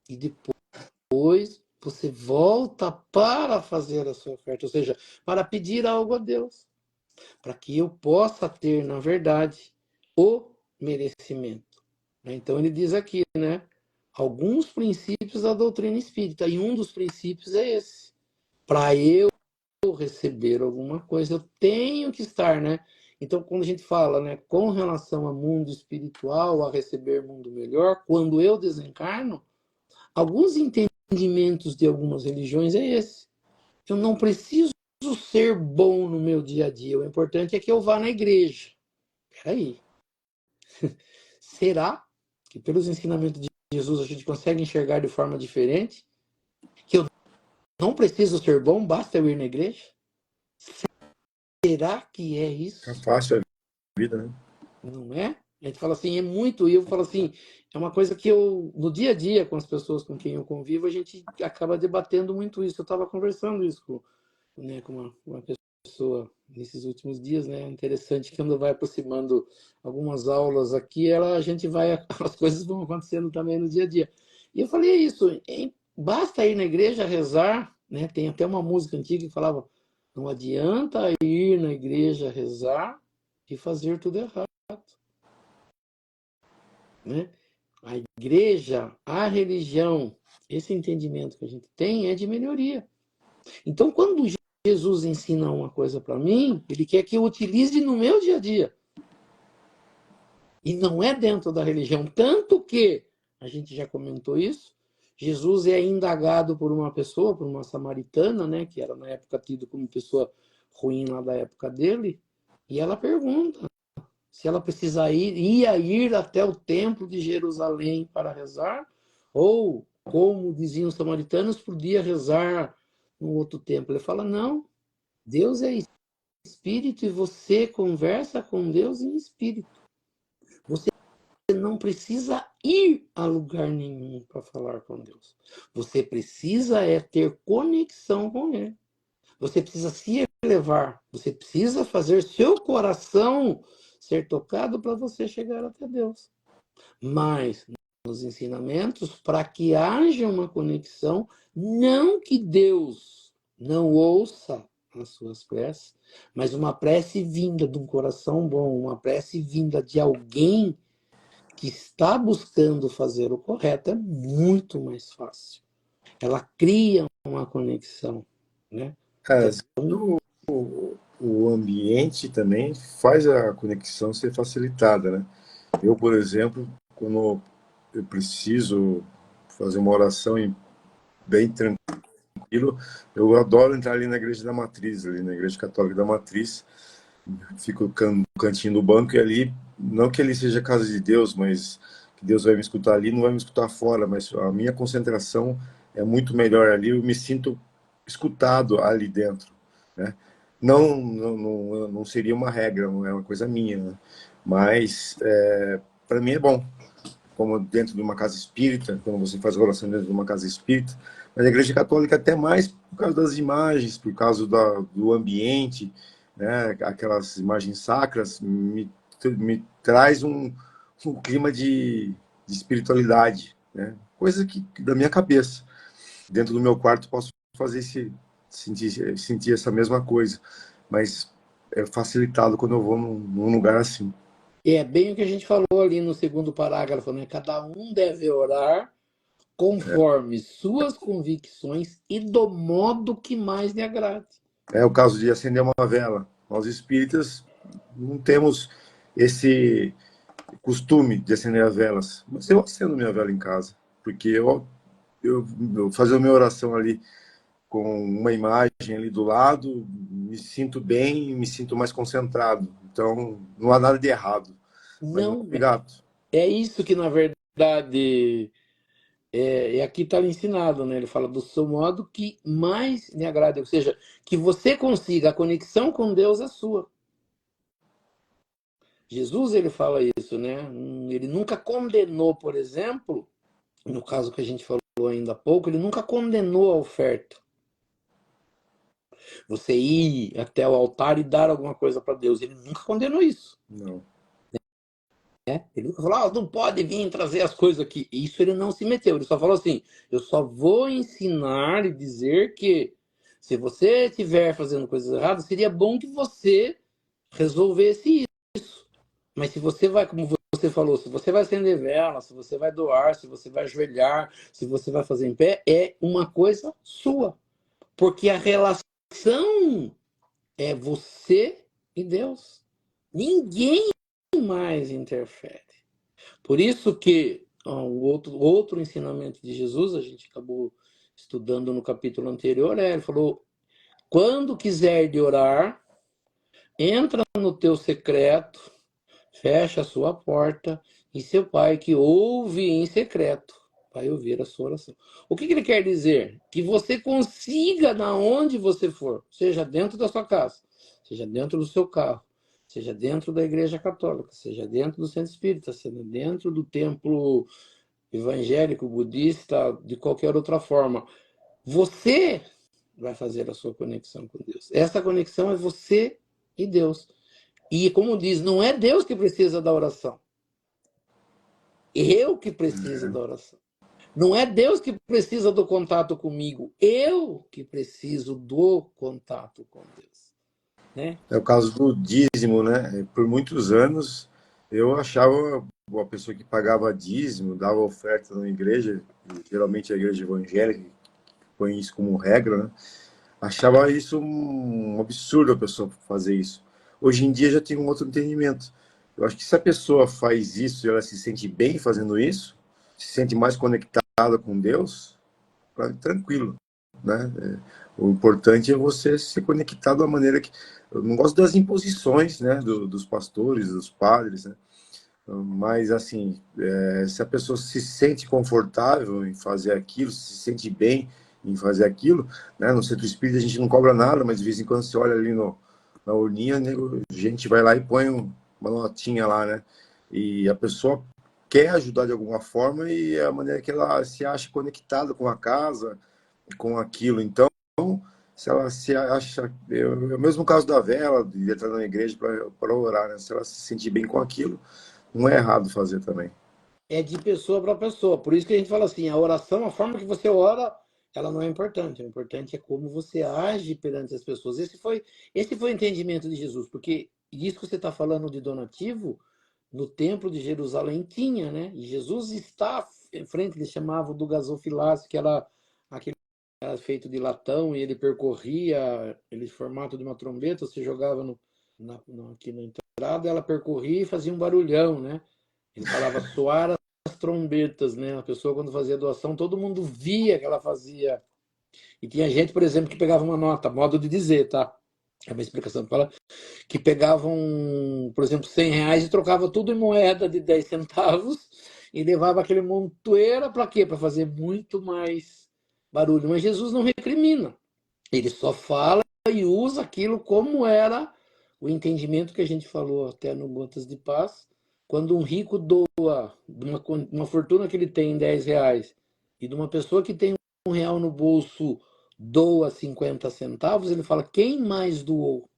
e depois você volta para fazer a sua oferta, ou seja, para pedir algo a Deus, para que eu possa ter, na verdade, o merecimento. Então ele diz aqui, né, alguns princípios da doutrina espírita, e um dos princípios é esse. Para eu receber alguma coisa, eu tenho que estar, né? Então, quando a gente fala, né, com relação ao mundo espiritual, a receber mundo melhor, quando eu desencarno, alguns entendimentos de algumas religiões é esse. Eu não preciso ser bom no meu dia a dia, o importante é que eu vá na igreja. Peraí. Será que pelos ensinamentos de Jesus a gente consegue enxergar de forma diferente? Que eu não preciso ser bom, basta eu ir na igreja? Será que é Fica isso? fácil a vida, né? Não é? A gente fala assim, é muito, e eu falo assim, é uma coisa que eu, no dia a dia, com as pessoas com quem eu convivo, a gente acaba debatendo muito isso. Eu estava conversando isso com uma pessoa nesses últimos dias, né? Interessante que quando vai aproximando algumas aulas aqui, a gente vai, as coisas vão acontecendo também no dia a dia. E eu falei isso, basta ir na igreja rezar, né? Tem até uma música antiga que falava, não adianta ir na igreja rezar e fazer tudo errado, né? A igreja, a religião, esse entendimento que a gente tem é de melhoria. Então, quando Jesus ensina uma coisa para mim, ele quer que eu utilize no meu dia a dia. E não é dentro da religião. Tanto que, a gente já comentou isso, Jesus é indagado por uma pessoa, por uma samaritana, né, que era na época tido como pessoa ruim lá da época dele, e ela pergunta se ela ia ir até o templo de Jerusalém para rezar, ou, como diziam os samaritanos, podia rezar no outro templo. Ele fala, não, Deus é espírito e você conversa com Deus em espírito. Você não precisa ir a lugar nenhum para falar com Deus. Você precisa ter conexão com Ele. Você precisa se elevar. Você precisa fazer seu coração ser tocado para você chegar até Deus. Mas nos ensinamentos, para que haja uma conexão, não que Deus não ouça as suas preces, mas uma prece vinda de um coração bom, uma prece vinda de alguém que está buscando fazer o correto é muito mais fácil. Ela cria uma conexão, né? Cara, Então, o ambiente também faz a conexão ser facilitada, né? Eu, por exemplo, quando eu preciso fazer uma oração bem tranquilo, eu adoro entrar ali na igreja da Matriz, ali na igreja católica da Matriz, fico no cantinho do banco e ali, não que ele seja a casa de Deus, mas que Deus vai me escutar ali, não vai me escutar fora, mas a minha concentração é muito melhor ali, eu me sinto escutado ali dentro, né? Não seria uma regra, não é uma coisa minha, né? Mas para mim é bom, como dentro de uma casa espírita, quando você faz oração dentro de uma casa espírita, mas a Igreja Católica até mais por causa das imagens, por causa do ambiente, né? Aquelas imagens sacras me traz um clima de espiritualidade, né? Coisa que da minha cabeça. Dentro do meu quarto posso fazer sentir essa mesma coisa, mas é facilitado quando eu vou num lugar assim. é bem o que a gente falou ali no segundo parágrafo, né? Cada um deve orar conforme suas convicções e do modo que mais lhe agrade. É o caso de acender uma vela. Nós espíritas não temos esse costume de acender as velas, mas eu acendo minha vela em casa, porque eu fazer a minha oração ali com uma imagem ali do lado, me sinto bem, me sinto mais concentrado. Então, não há nada de errado. Mas não, Não, obrigado. é isso que na verdade aqui está ensinado, né? Ele fala do seu modo que mais lhe agrada, ou seja, que você consiga a conexão com Deus é sua. Jesus ele fala isso, né? Ele nunca condenou, por exemplo, no caso que a gente falou ainda há pouco, ele nunca condenou a oferta. Você ir até o altar e dar alguma coisa para Deus, ele nunca condenou isso. Não. Ele nunca falou, não pode vir trazer as coisas aqui. Isso ele não se meteu. Ele só falou assim: eu só vou ensinar e dizer que se você estiver fazendo coisas erradas, seria bom que você resolvesse isso. Mas se você vai, como você falou, se você vai acender vela, se você vai doar, se você vai ajoelhar, se você vai fazer em pé, é uma coisa sua. Porque a relação é você e Deus. Ninguém mais interfere. Por isso que o outro ensinamento de Jesus, a gente acabou estudando no capítulo anterior, ele falou, quando quiser de orar, entra no teu secreto, fecha a sua porta, e seu pai que ouve em secreto vai ouvir a sua oração. O que ele quer dizer? Que você consiga, na onde você for, seja dentro da sua casa, seja dentro do seu carro, seja dentro da igreja católica, seja dentro do centro espírita, seja dentro do templo evangélico, budista, de qualquer outra forma, você vai fazer a sua conexão com Deus. Essa conexão é você e Deus. E como diz, não é Deus que precisa da oração. Eu que preciso da oração. Não é Deus que precisa do contato comigo. Eu que preciso do contato com Deus. Né? É o caso do dízimo, né? Por muitos anos eu achava uma pessoa que pagava dízimo, dava oferta na igreja, geralmente a igreja evangélica põe isso como regra, né? Achava isso um absurdo a pessoa fazer isso. Hoje em dia já tem um outro entendimento. Eu acho que se a pessoa faz isso e ela se sente bem fazendo isso, se sente mais conectada com Deus, tranquilo, né? O importante é você se conectar da maneira que... Eu não gosto das imposições, né, dos pastores, dos padres, né? Mas, assim, se a pessoa se sente confortável em fazer aquilo, se sente bem em fazer aquilo, né? No centro espírita a gente não cobra nada, mas de vez em quando você olha ali na urninha, né, a gente vai lá e põe uma notinha lá, né? E a pessoa quer ajudar de alguma forma e é a maneira que ela se acha conectada com a casa, com aquilo. Então, se ela se acha... É o mesmo caso da vela, de entrar na igreja para orar, né? Se ela se sentir bem com aquilo, não é errado fazer também. É de pessoa para pessoa. Por isso que a gente fala assim, a oração, a forma que você ora, ela não é importante. O importante é como você age perante as pessoas. Esse foi o entendimento de Jesus, porque isso que você está falando de donativo, no templo de Jerusalém tinha, né? E Jesus está em frente, eles chamavam do gasofilácio, que era aquele que era feito de latão, e ele percorria, ele formato de uma trombeta, você jogava aqui na entrada, ela percorria e fazia um barulhão, né? Ele falava soar as trombetas, né? A pessoa, quando fazia doação, todo mundo via que ela fazia. E tinha gente, por exemplo, que pegava uma nota, modo de dizer, tá? É uma explicação que fala, que pegavam, por exemplo, R$ 100 e trocava tudo em moeda de 10 centavos e levava aquele montoeira para quê? Para fazer muito mais barulho. Mas Jesus não recrimina. Ele só fala e usa aquilo como era o entendimento que a gente falou até no Gotas de Paz. Quando um rico doa uma fortuna que ele tem em R$ 10 e de uma pessoa que tem R$ 1 no bolso doa 50 centavos, ele fala, quem mais doou?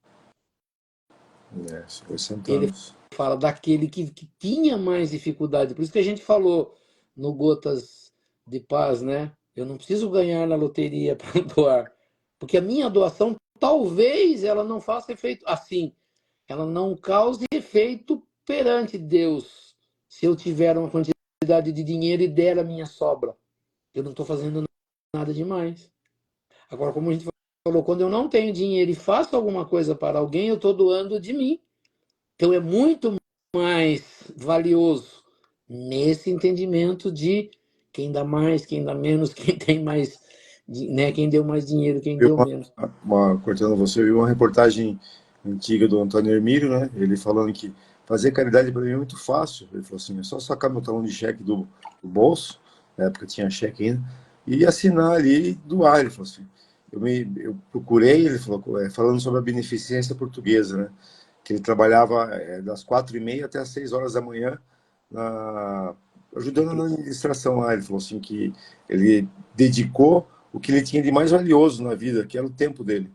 50 Ele centavos. fala daquele que tinha mais dificuldade. Por isso que a gente falou no Gotas de Paz, né? Eu não preciso ganhar na loteria para doar, porque a minha doação talvez ela não faça efeito assim, ela não cause efeito perante Deus. Se eu tiver uma quantidade de dinheiro e der a minha sobra, eu não estou fazendo nada demais. Agora, como a gente falou, quando eu não tenho dinheiro e faço alguma coisa para alguém, eu estou doando de mim. Então é muito mais valioso nesse entendimento de quem dá mais, quem dá menos, quem tem mais, né, quem deu mais dinheiro, quem Vi deu menos. cortando você, eu vi uma reportagem antiga do Antônio Hermílio, né? Ele falando que fazer caridade para mim é muito fácil. Ele falou assim, é só sacar meu talão de cheque do bolso, na época tinha cheque ainda, e assinar ali e doar. Ele falou assim, eu procurei, ele falou, falando sobre a beneficência portuguesa, né? Que ele trabalhava das 4h30 até as 6 horas da manhã, ajudando na administração lá. Ele falou assim que ele dedicou o que ele tinha de mais valioso na vida, que era o tempo dele.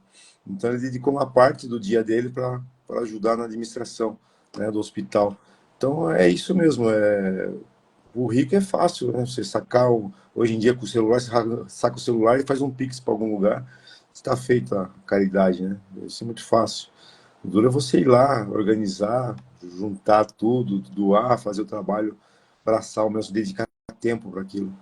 Então ele dedicou uma parte do dia dele para ajudar na administração, né, do hospital. Então é isso mesmo. O rico é fácil, né? Você sacar hoje em dia com o celular, você saca o celular e faz um pix para algum lugar, está feita a caridade, né? Isso é muito fácil. O duro é você ir lá, organizar, juntar tudo, doar, fazer o trabalho braçal mesmo, dedicar tempo para aquilo.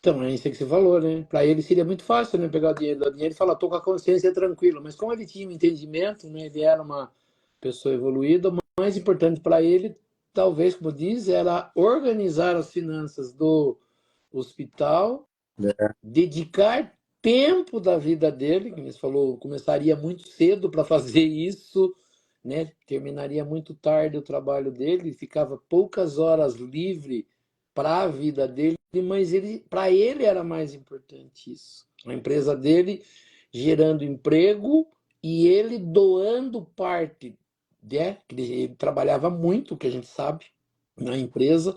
Então, é isso que você falou, né? Para ele seria muito fácil, né? Pegar o dinheiro, dar dinheiro e falar, tô com a consciência tranquila. Mas como ele tinha um entendimento, né? Ele era uma pessoa evoluída, o mais importante para ele, talvez, como diz, era organizar as finanças do hospital, dedicar tempo da vida dele, que você falou, começaria muito cedo para fazer isso, né? Terminaria muito tarde o trabalho dele, ficava poucas horas livre para a vida dele, mas para ele era mais importante isso. A empresa dele gerando emprego e ele doando parte, né? Ele trabalhava muito, que a gente sabe, na empresa,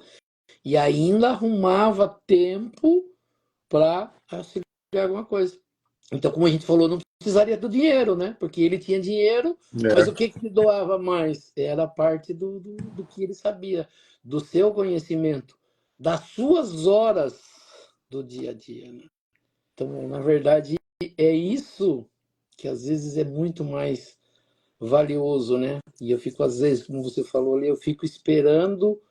e ainda arrumava tempo para auxiliar alguma coisa. Então, como a gente falou, não precisaria do dinheiro, né? Porque ele tinha dinheiro, mas o É, que ele doava mais? Era a parte do que ele sabia, do seu conhecimento, das suas horas do dia a dia, né? Então, na verdade, é isso que às vezes é muito mais valioso, né? E eu fico, às vezes, como você falou ali, eu fico esperando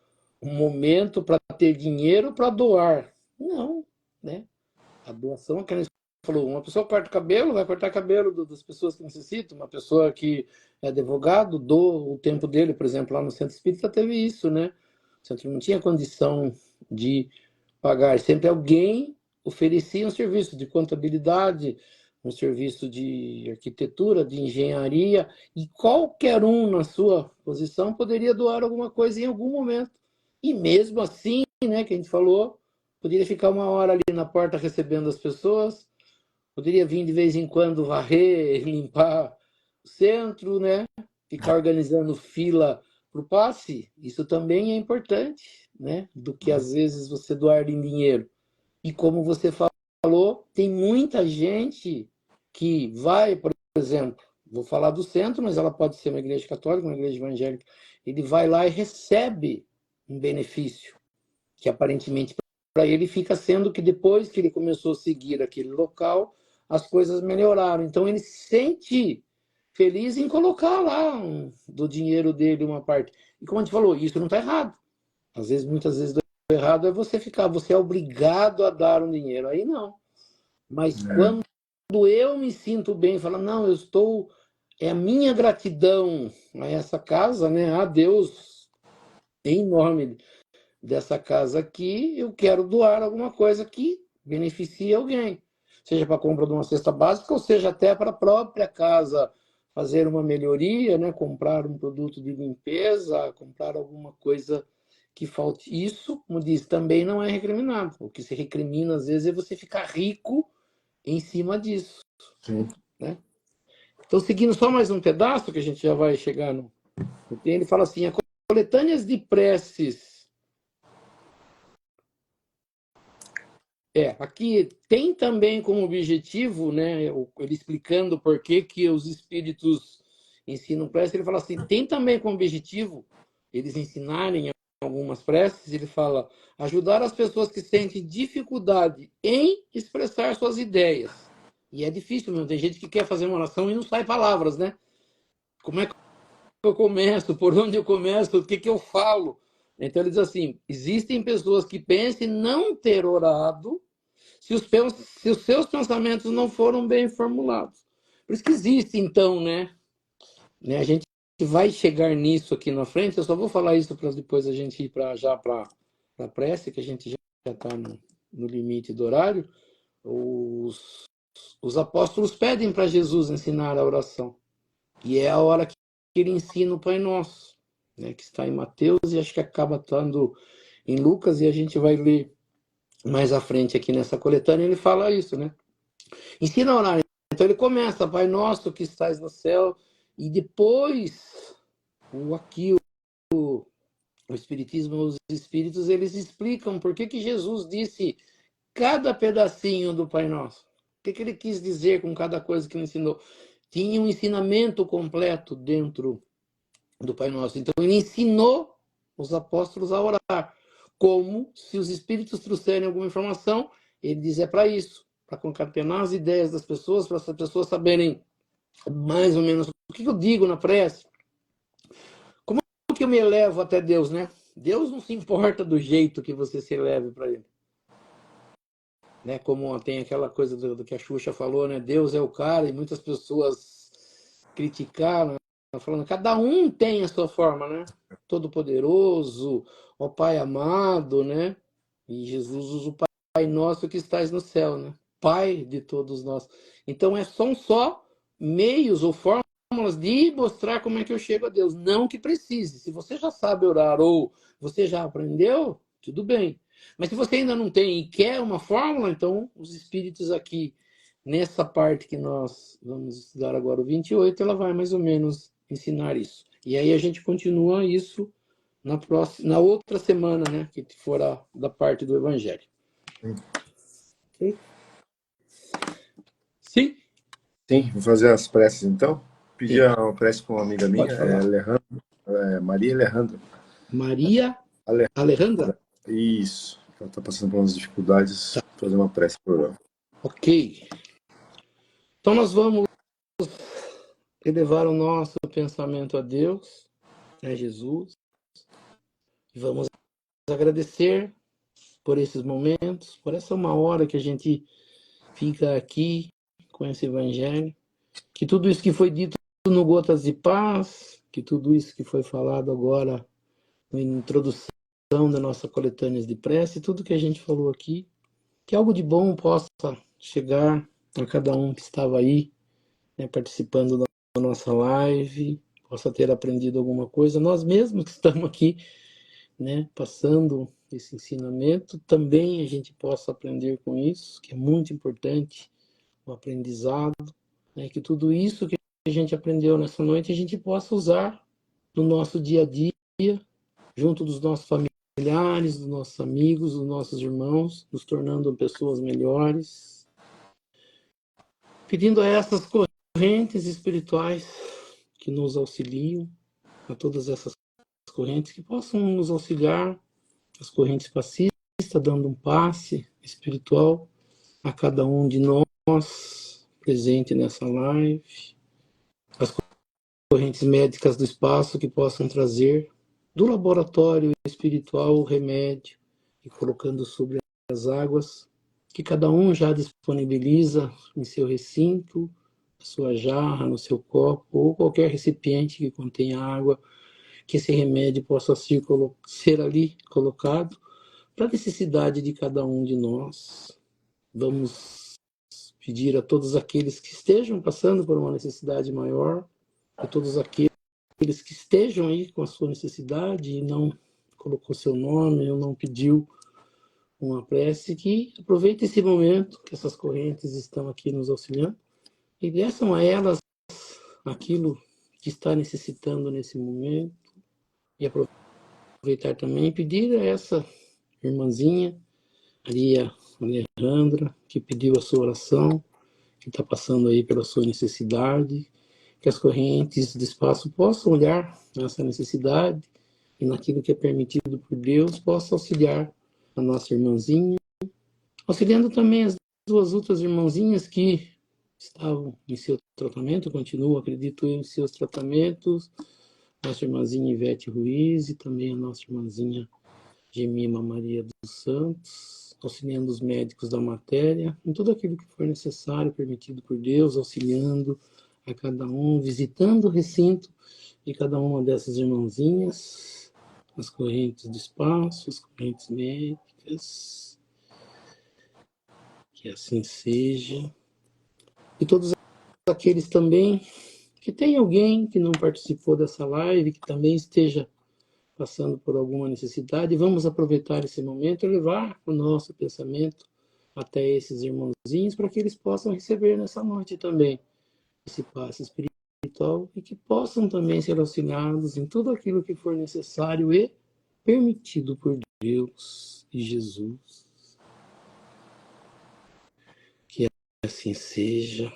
um momento para ter dinheiro para doar. Não, né? A doação é que a gente falou, uma pessoa corta o cabelo, vai cortar cabelo das pessoas que necessitam, uma pessoa que é advogado, doa o tempo dele, por exemplo, lá no Centro Espírita teve isso, né? O centro não tinha condição de pagar, sempre alguém oferecia um serviço de contabilidade, um serviço de arquitetura, de engenharia, e qualquer um na sua posição poderia doar alguma coisa em algum momento. E mesmo assim, né, que a gente falou, poderia ficar uma hora ali na porta recebendo as pessoas, poderia vir de vez em quando varrer, limpar o centro, né? Ficar organizando fila para o passe. Isso também é importante, né? Do que às vezes você doar em dinheiro. E como você falou, tem muita gente que vai, por exemplo, vou falar do centro, mas ela pode ser uma igreja católica, uma igreja evangélica. Ele vai lá e recebe um benefício que aparentemente para ele fica sendo que depois que ele começou a seguir aquele local, as coisas melhoraram. Então ele se sente feliz em colocar lá do dinheiro dele uma parte. E como a gente falou, isso não está errado. Às vezes, muitas vezes, o errado é você ficar, você é obrigado a dar um dinheiro. Aí não. Mas é, quando eu me sinto bem, falo, não, eu estou, é a minha gratidão a essa casa, né? A Deus em nome dessa casa aqui, eu quero doar alguma coisa que beneficie alguém. Seja para a compra de uma cesta básica, ou seja até para a própria casa fazer uma melhoria, né? Comprar um produto de limpeza, comprar alguma coisa que falte. Isso, como diz, também não é recriminado. O que se recrimina, às vezes, é você ficar rico em cima disso, sim. né? Então, seguindo só mais um pedaço, que a gente já vai chegar no... Ele fala assim, a coletâneas de preces. Aqui tem também como objetivo, né, ele explicando por que que os espíritos ensinam preces, ele fala assim, tem também como objetivo eles ensinarem algumas preces, ele fala, ajudar as pessoas que sentem dificuldade em expressar suas ideias. E é difícil mesmo, tem gente que quer fazer uma oração e não sai palavras, né? Como é que eu começo? Por onde eu começo? O que que eu falo? Então ele diz assim, existem pessoas que pensam em não ter orado, se os seus pensamentos não foram bem formulados. Por isso que existe, então, né? A gente vai chegar nisso aqui na frente, eu só vou falar isso para depois a gente ir para a prece, que a gente já está no limite do horário. Os apóstolos pedem para Jesus ensinar a oração. E é a hora que ele ensina o Pai Nosso, né? Que está em Mateus e acho que acaba estando em Lucas, e a gente vai ler mais à frente aqui nessa coletânea, ele fala isso, né? Ensina a orar. Então ele começa, Pai Nosso que estás no céu, e depois o Espiritismo, os Espíritos, eles explicam por que que Jesus disse cada pedacinho do Pai Nosso. O que que ele quis dizer com cada coisa que ele ensinou? Tinha um ensinamento completo dentro do Pai Nosso. Então ele ensinou os apóstolos a orar. Como se os Espíritos trouxerem alguma informação, ele diz é para isso, para concatenar as ideias das pessoas, para as pessoas saberem mais ou menos o que eu digo na prece, como que eu me elevo até Deus, né? Deus não se importa do jeito que você se eleve para Ele. Né? Como tem aquela coisa do que a Xuxa falou, né? Deus é o cara, e muitas pessoas criticaram, falando, cada um tem a sua forma, né? Todo-poderoso, ó Pai amado, né? E Jesus usa o Pai nosso que estás no céu, né? Pai de todos nós. Então, são só meios ou fórmulas de mostrar como é que eu chego a Deus. Não que precise. Se você já sabe orar ou você já aprendeu, tudo bem. Mas se você ainda não tem e quer uma fórmula, então os espíritos aqui, nessa parte que nós vamos estudar agora, o 28, ela vai mais ou menos ensinar isso. E aí a gente continua isso na outra semana, né, que for da parte do Evangelho. Ok? Sim? Sim, vou fazer as preces então. Pedir Sim. uma prece com uma amiga minha, Pode falar. Maria Alejandra. Maria Ale- Alejandra? Isso, ela está passando por umas dificuldades. Vou fazer uma prece por ela. Ok. Então nós vamos elevar o nosso pensamento a Deus, a Jesus, e vamos agradecer por esses momentos, por essa uma hora que a gente fica aqui com esse Evangelho, que tudo isso que foi dito no Gotas de Paz, que tudo isso que foi falado agora na introdução da nossa coletânea de prece, tudo que a gente falou aqui, que algo de bom possa chegar a cada um que estava aí, né, participando da nossa live, possa ter aprendido alguma coisa. Nós mesmos que estamos aqui, né, passando esse ensinamento, também a gente possa aprender com isso, que é muito importante, o aprendizado, né, que tudo isso que a gente aprendeu nessa noite a gente possa usar no nosso dia a dia, junto dos nossos familiares, dos nossos amigos, dos nossos irmãos, nos tornando pessoas melhores, pedindo a essas correntes espirituais que nos auxiliam, a todas essas correntes que possam nos auxiliar, as correntes passistas, dando um passe espiritual a cada um de nós presente nessa live, as correntes médicas do espaço que possam trazer do laboratório espiritual o remédio e colocando sobre as águas que cada um já disponibiliza em seu recinto, na sua jarra, no seu copo ou qualquer recipiente que contenha água, que esse remédio possa ser ali colocado para a necessidade de cada um de nós. Vamos pedir a todos aqueles que estejam passando por uma necessidade maior, a todos aqueles que estejam aí com a sua necessidade e não colocou seu nome ou não pediu uma prece, que aproveite esse momento que essas correntes estão aqui nos auxiliando e peçam a elas aquilo que está necessitando nesse momento, e aproveitar também e pedir a essa irmãzinha, Maria Alejandra, que pediu a sua oração, que está passando aí pela sua necessidade, que as correntes do espaço possam olhar nessa necessidade e naquilo que é permitido por Deus, possa auxiliar a nossa irmãzinha, auxiliando também as duas outras irmãzinhas que estavam em seu tratamento, continuam, acredito eu, em seus tratamentos, nossa irmãzinha Ivete Ruiz e também a nossa irmãzinha Gemima Maria dos Santos, auxiliando os médicos da matéria, em tudo aquilo que for necessário, permitido por Deus, auxiliando a cada um, visitando o recinto de cada uma dessas irmãzinhas, as correntes do espaço, as correntes médicas, que assim seja. E todos aqueles também que tem alguém que não participou dessa live, que também esteja passando por alguma necessidade, vamos aproveitar esse momento e levar o nosso pensamento até esses irmãozinhos para que eles possam receber nessa noite também esse passe espiritual e que possam também ser auxiliados em tudo aquilo que for necessário e permitido por Deus e Jesus. Que assim seja.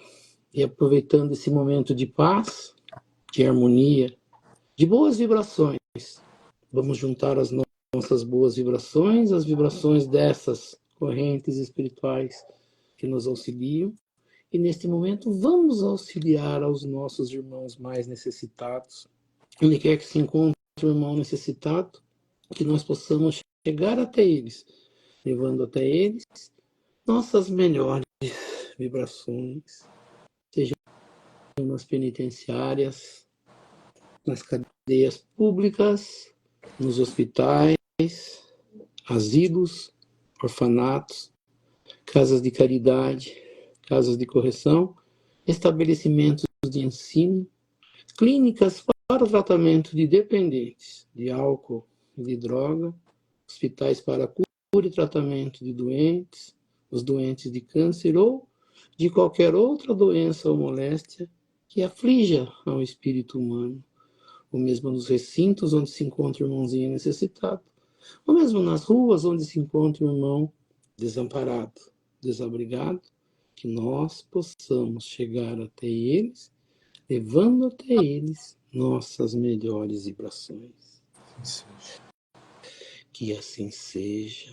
E aproveitando esse momento de paz, de harmonia, de boas vibrações, vamos juntar as nossas boas vibrações, as vibrações dessas correntes espirituais que nos auxiliam. E neste momento vamos auxiliar aos nossos irmãos mais necessitados. Onde quer que se encontre o irmão necessitado, que nós possamos chegar até eles, levando até eles nossas melhores vibrações, sejam nas penitenciárias, nas cadeias públicas, nos hospitais, asilos, orfanatos, casas de caridade, casas de correção, estabelecimentos de ensino, clínicas para o tratamento de dependentes de álcool e de droga, hospitais para e tratamento de doentes, os doentes de câncer ou de qualquer outra doença ou moléstia que aflija ao espírito humano, ou mesmo nos recintos onde se encontra o irmãozinho necessitado, ou mesmo nas ruas onde se encontra o irmão desamparado, desabrigado, que nós possamos chegar até eles, levando até eles nossas melhores vibrações. Que assim seja.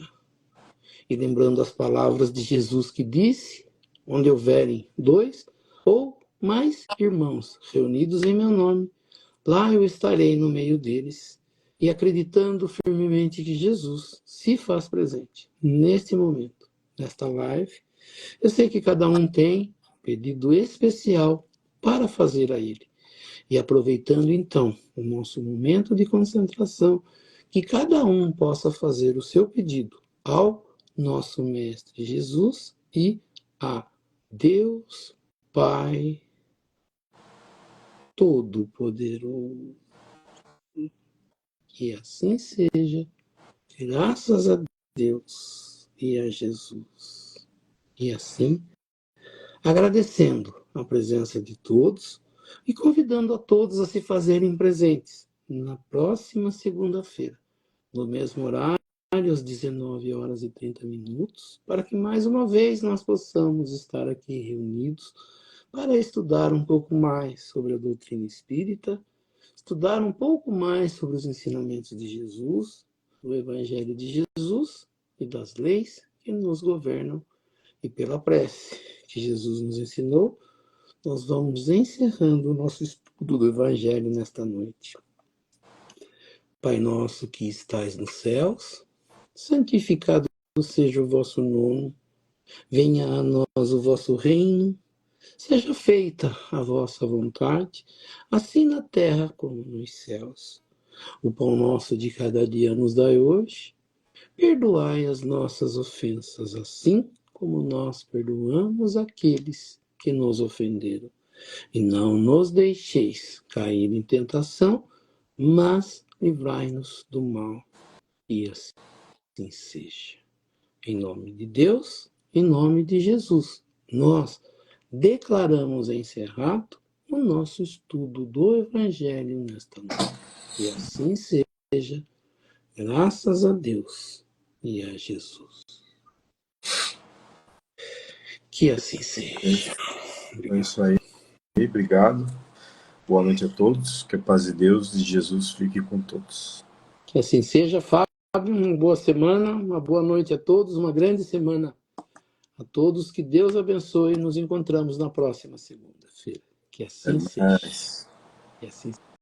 E lembrando as palavras de Jesus que disse, onde houverem 2 ou mais irmãos reunidos em meu nome, lá eu estarei no meio deles. E acreditando firmemente que Jesus se faz presente neste momento, nesta live, eu sei que cada um tem pedido especial para fazer a ele. E aproveitando então o nosso momento de concentração, que cada um possa fazer o seu pedido ao nosso Mestre Jesus e a Deus Pai Todo-Poderoso. Que assim seja, graças a Deus e a Jesus. E assim, agradecendo a presença de todos e convidando a todos a se fazerem presentes na próxima segunda-feira, no mesmo horário, às 19h30, para que mais uma vez nós possamos estar aqui reunidos para estudar um pouco mais sobre a doutrina espírita, estudar um pouco mais sobre os ensinamentos de Jesus, do Evangelho de Jesus e das leis que nos governam. E pela prece que Jesus nos ensinou, nós vamos encerrando o nosso estudo do Evangelho nesta noite. Pai nosso que estais nos céus, santificado seja o vosso nome, venha a nós o vosso reino, seja feita a vossa vontade, assim na terra como nos céus. O pão nosso de cada dia nos dai hoje, perdoai as nossas ofensas, assim como nós perdoamos aqueles que nos ofenderam. E não nos deixeis cair em tentação, mas livrai-nos do mal. E assim seja. Em nome de Deus, em nome de Jesus, nós declaramos encerrado o nosso estudo do Evangelho nesta noite. E assim seja, graças a Deus e a Jesus. Que assim seja. É isso aí. Obrigado. Boa noite a todos. Que a paz de Deus e de Jesus fique com todos. Que assim seja, Fábio. Uma boa semana, uma boa noite a todos, uma grande semana a todos. Que Deus abençoe e nos encontramos na próxima segunda-feira. Que assim seja. Que assim seja.